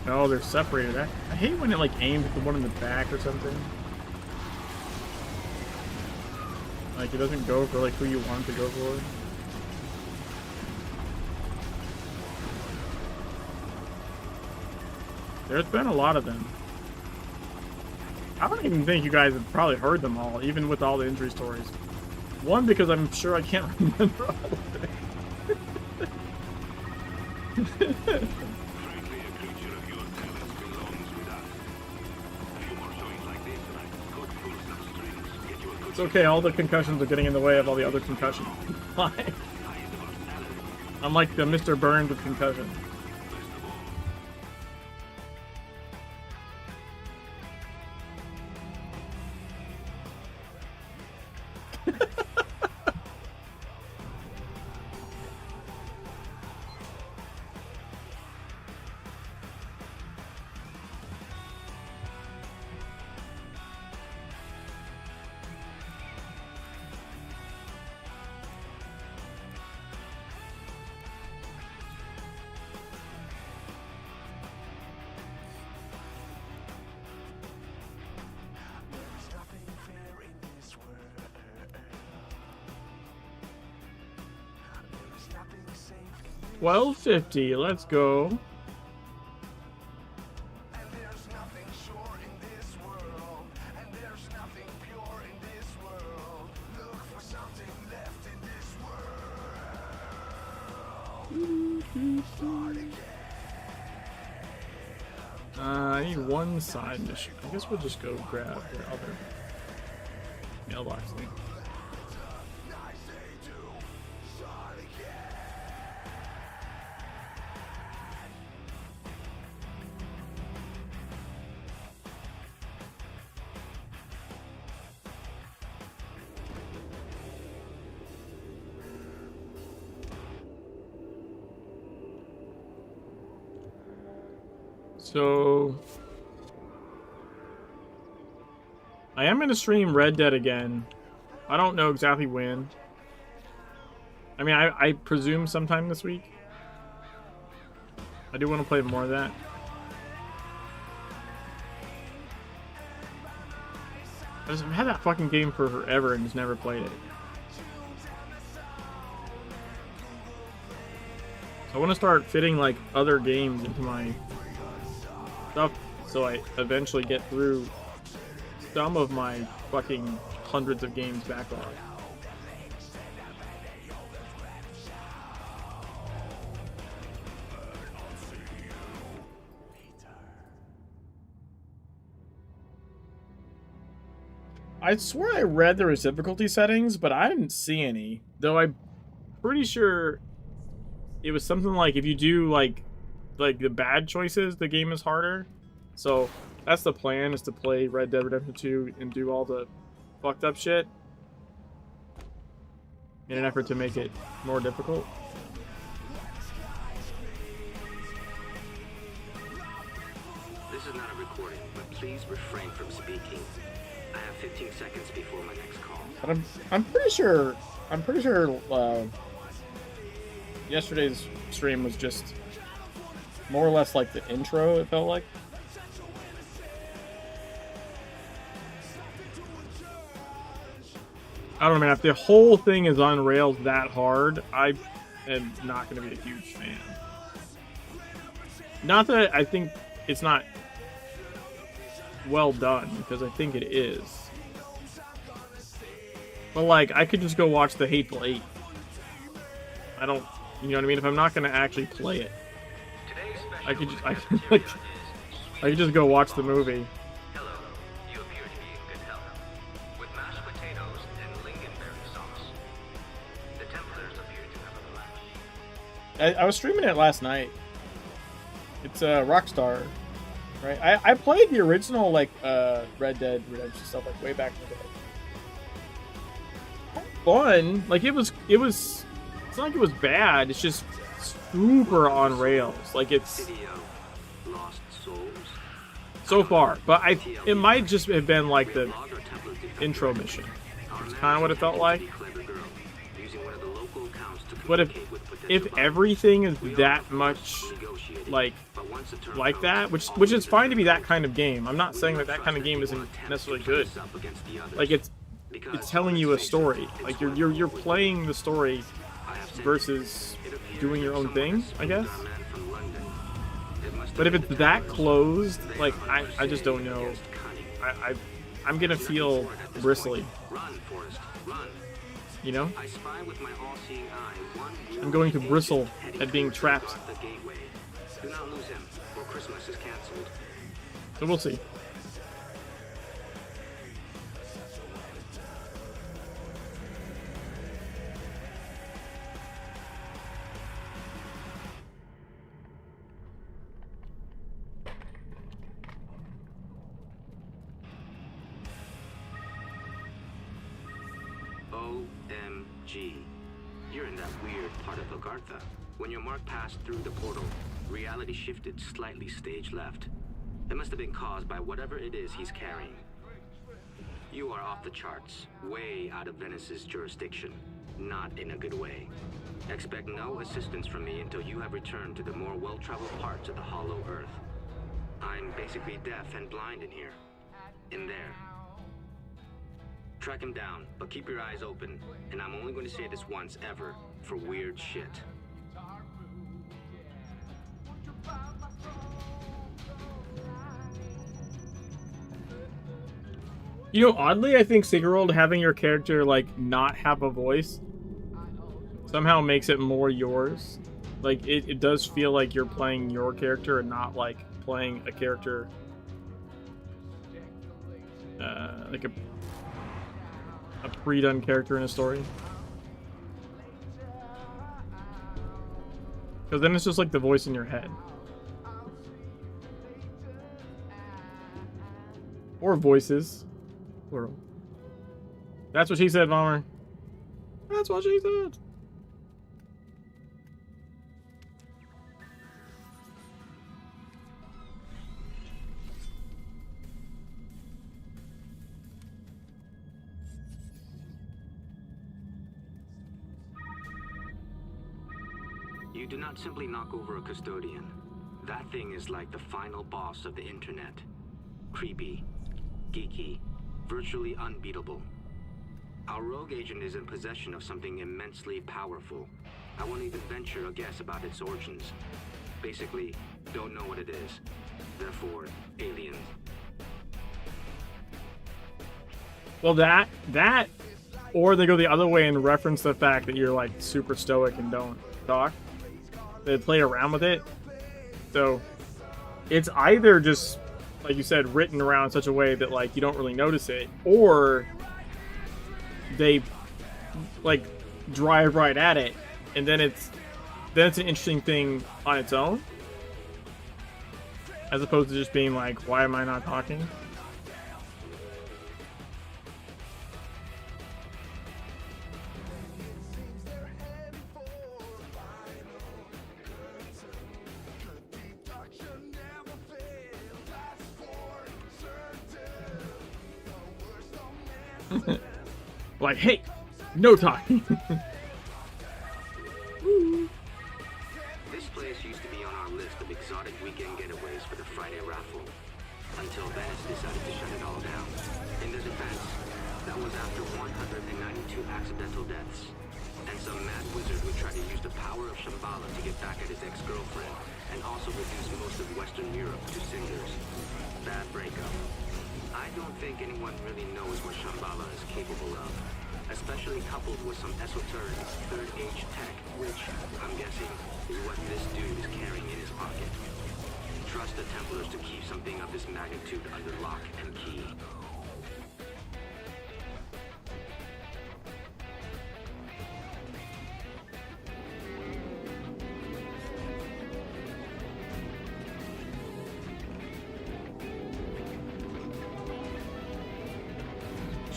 Oh, they're separated. I hate when it like aims at the one in the back or something. Like it doesn't go for like who you want it to go for. There's been a lot of them. I don't even think you guys have probably heard them all, even with all the injury stories. One, because I'm sure I can't remember all of it. It's okay, all the concussions are getting in the way of all the other concussions. I'm like the Mr. Burns with concussion. $12.50, let's go. I need one side mission. I guess we'll just go grab the other mailbox thing. So, I am going to stream Red Dead again. I don't know exactly when. I mean, I presume sometime this week. I do want to play more of that. I've had that fucking game for forever and just never played it. So I want to start fitting like other games into my stuff so I eventually get through some of my fucking hundreds of games backlog. I swear I read there was difficulty settings, but I didn't see any. Though I'm pretty sure it was something like if you do like the bad choices, the game is harder. So that's the plan, is to play Red Dead Redemption 2 and do all the fucked up shit in an effort to make it more difficult. This is not a recording, but please refrain from speaking. I have 15 seconds before my next call. But I'm pretty sure yesterday's stream was just more or less like the intro, it felt like. I don't know, man. If the whole thing is on rails that hard, I am not going to be a huge fan. Not that I think it's not well done, because I think it is. But, like, I could just go watch The Hateful Eight. I don't, you know what I mean? If I'm not going to actually play it, I could just go watch the movie. Hello, you appear to be in good health. With mashed potatoes and lingonberry sauce. The Templars appear to have relaxed. I was streaming it last night. It's Rockstar, right? I played the original like Red Dead Redemption stuff like way back in the day. Fun, like it was. It's not like it was bad. It's just super on rails. Like it's so far, but it might just have been like the intro mission. It's kind of what it felt like. But if everything is that much like that, which is fine to be that kind of game. I'm not saying that kind of game isn't necessarily good. Like it's telling you a story. Like you're playing the story versus doing your own thing, I guess. But if it's that closed, like I just don't know. I'm gonna feel bristly. You know? I'm going to bristle at being trapped. Do not lose him, or Christmas is canceled. So we'll see. OMG. You're in that weird part of Lagartha. When your mark passed through the portal, reality shifted slightly stage left. It must have been caused by whatever it is he's carrying. You are off the charts, way out of Venice's jurisdiction. Not in a good way. Expect no assistance from me until you have returned to the more well-traveled parts of the Hollow Earth. I'm basically deaf and blind in here. In there. Track him down, but keep your eyes open. And I'm only going to say this once ever, for weird shit. You know, oddly, I think Secret World having your character like not have a voice somehow makes it more yours. Like it does feel like you're playing your character and not like playing a character like a pre-done character in a story. Because then it's just like the voice in your head. Or voices. Plural. That's what she said, Bomber. That's what she said. You do not simply knock over a custodian. That thing is like the final boss of the internet. Creepy, geeky, virtually unbeatable. Our rogue agent is in possession of something immensely powerful. I won't even venture a guess about its origins. Basically, don't know what it is. Therefore, aliens. Well, that, or they go the other way and reference the fact that you're like super stoic and don't talk. They play around with it. So it's either just like you said, written around in such a way that like you don't really notice it, or they like drive right at it, and then it's an interesting thing on its own, as opposed to just being like, why am I not talking? Like, hey, no talking. This place used to be on our list of exotic weekend getaways for the Friday raffle. Until Venice decided to shut it all down. In their defense, that was after 192 accidental deaths. And some mad wizard would try to use the power of Shambhala to get back at his ex-girlfriend, and also reduce most of Western Europe to cinders. Bad breakup. I don't think anyone really knows what Shambhala is capable of, especially coupled with some esoteric Third Age tech, which, I'm guessing, is what this dude is carrying in his pocket. Trust the Templars to keep something of this magnitude under lock and key.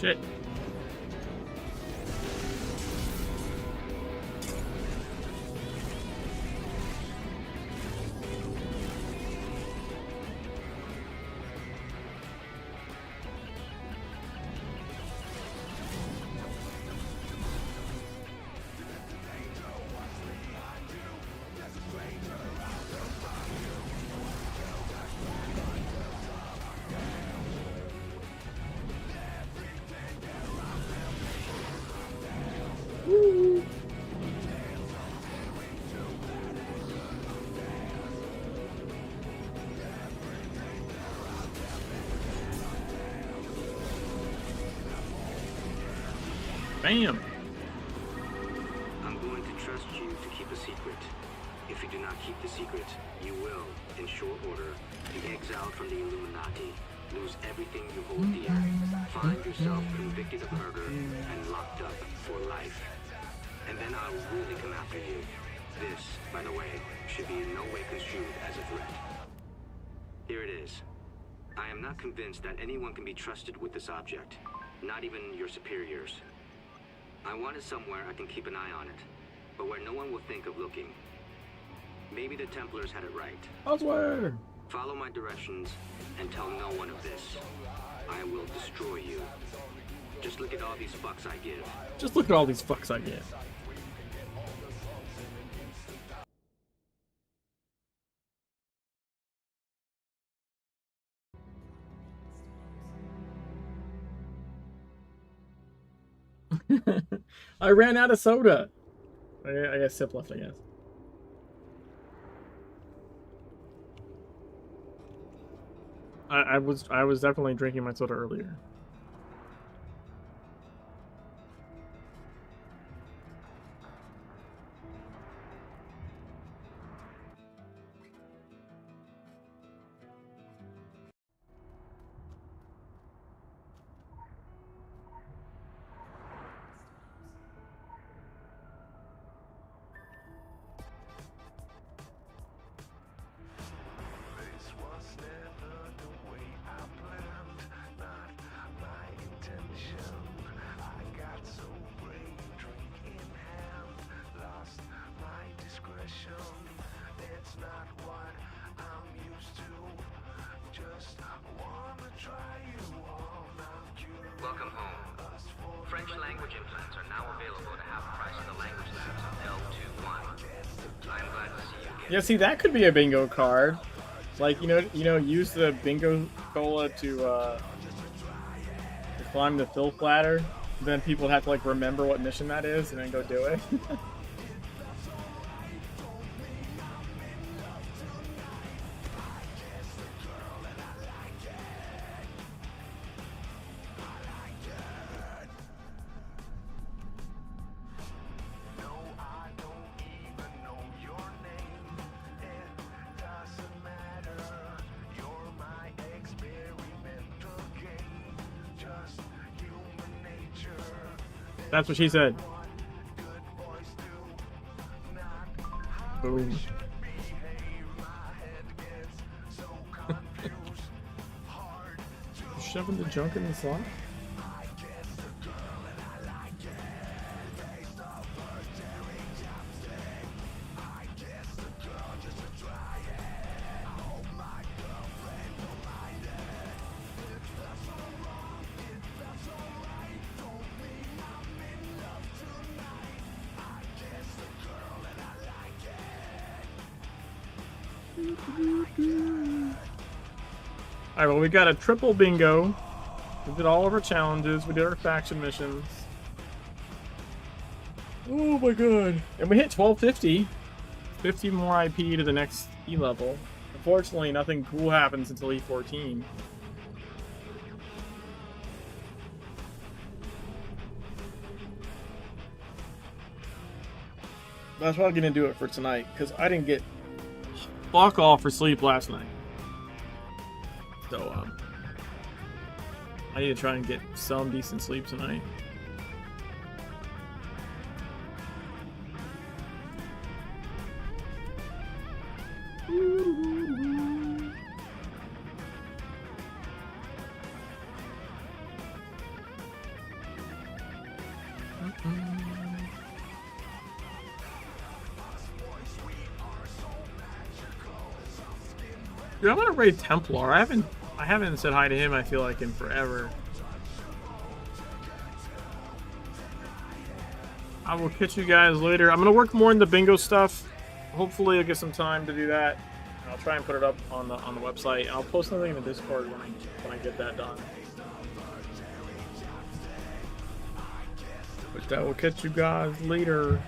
Shit. Bam! I'm going to trust you to keep a secret. If you do not keep the secret, you will, in short order, be exiled from the Illuminati, lose everything you hold dear, find yourself convicted of murder, and locked up for life. And then I'll really come after you. This, by the way, should be in no way construed as a threat. Here it is. I am not convinced that anyone can be trusted with this object, not even your superiors. I want it somewhere I can keep an eye on it, but where no one will think of looking. Maybe the Templars had it right. Elsewhere! Follow my directions and tell no one of this. I will destroy you. Just look at all these fucks I give. Just look at all these fucks I give. I ran out of soda. I guess sip left, I guess. I was definitely drinking my soda earlier. Welcome home. French language implants are now available to half price in the language labs on L21. I'm glad to see you again. Yeah, see, that could be a bingo card. Like, you know, use the bingo cola to climb the filth ladder. Then people have to like remember what mission that is and then go do it. That's what she said. Boom. Shoving the junk in the slot? Alright, well, we got a triple bingo. We did all of our challenges. We did our faction missions. Oh my god. And we hit 1250. 50 more IP to the next E level. Unfortunately, nothing cool happens until E14. That's probably gonna do it for tonight, because I didn't get fuck all for sleep last night. So, I need to try and get some decent sleep tonight. Dude, I'm gonna raid Templar. I haven't said hi to him, I feel like, in forever. I will catch you guys later. I'm gonna work more in the bingo stuff. Hopefully I'll get some time to do that. I'll try and put it up on the website. I'll post something in the Discord when I get that done. But I will catch you guys later.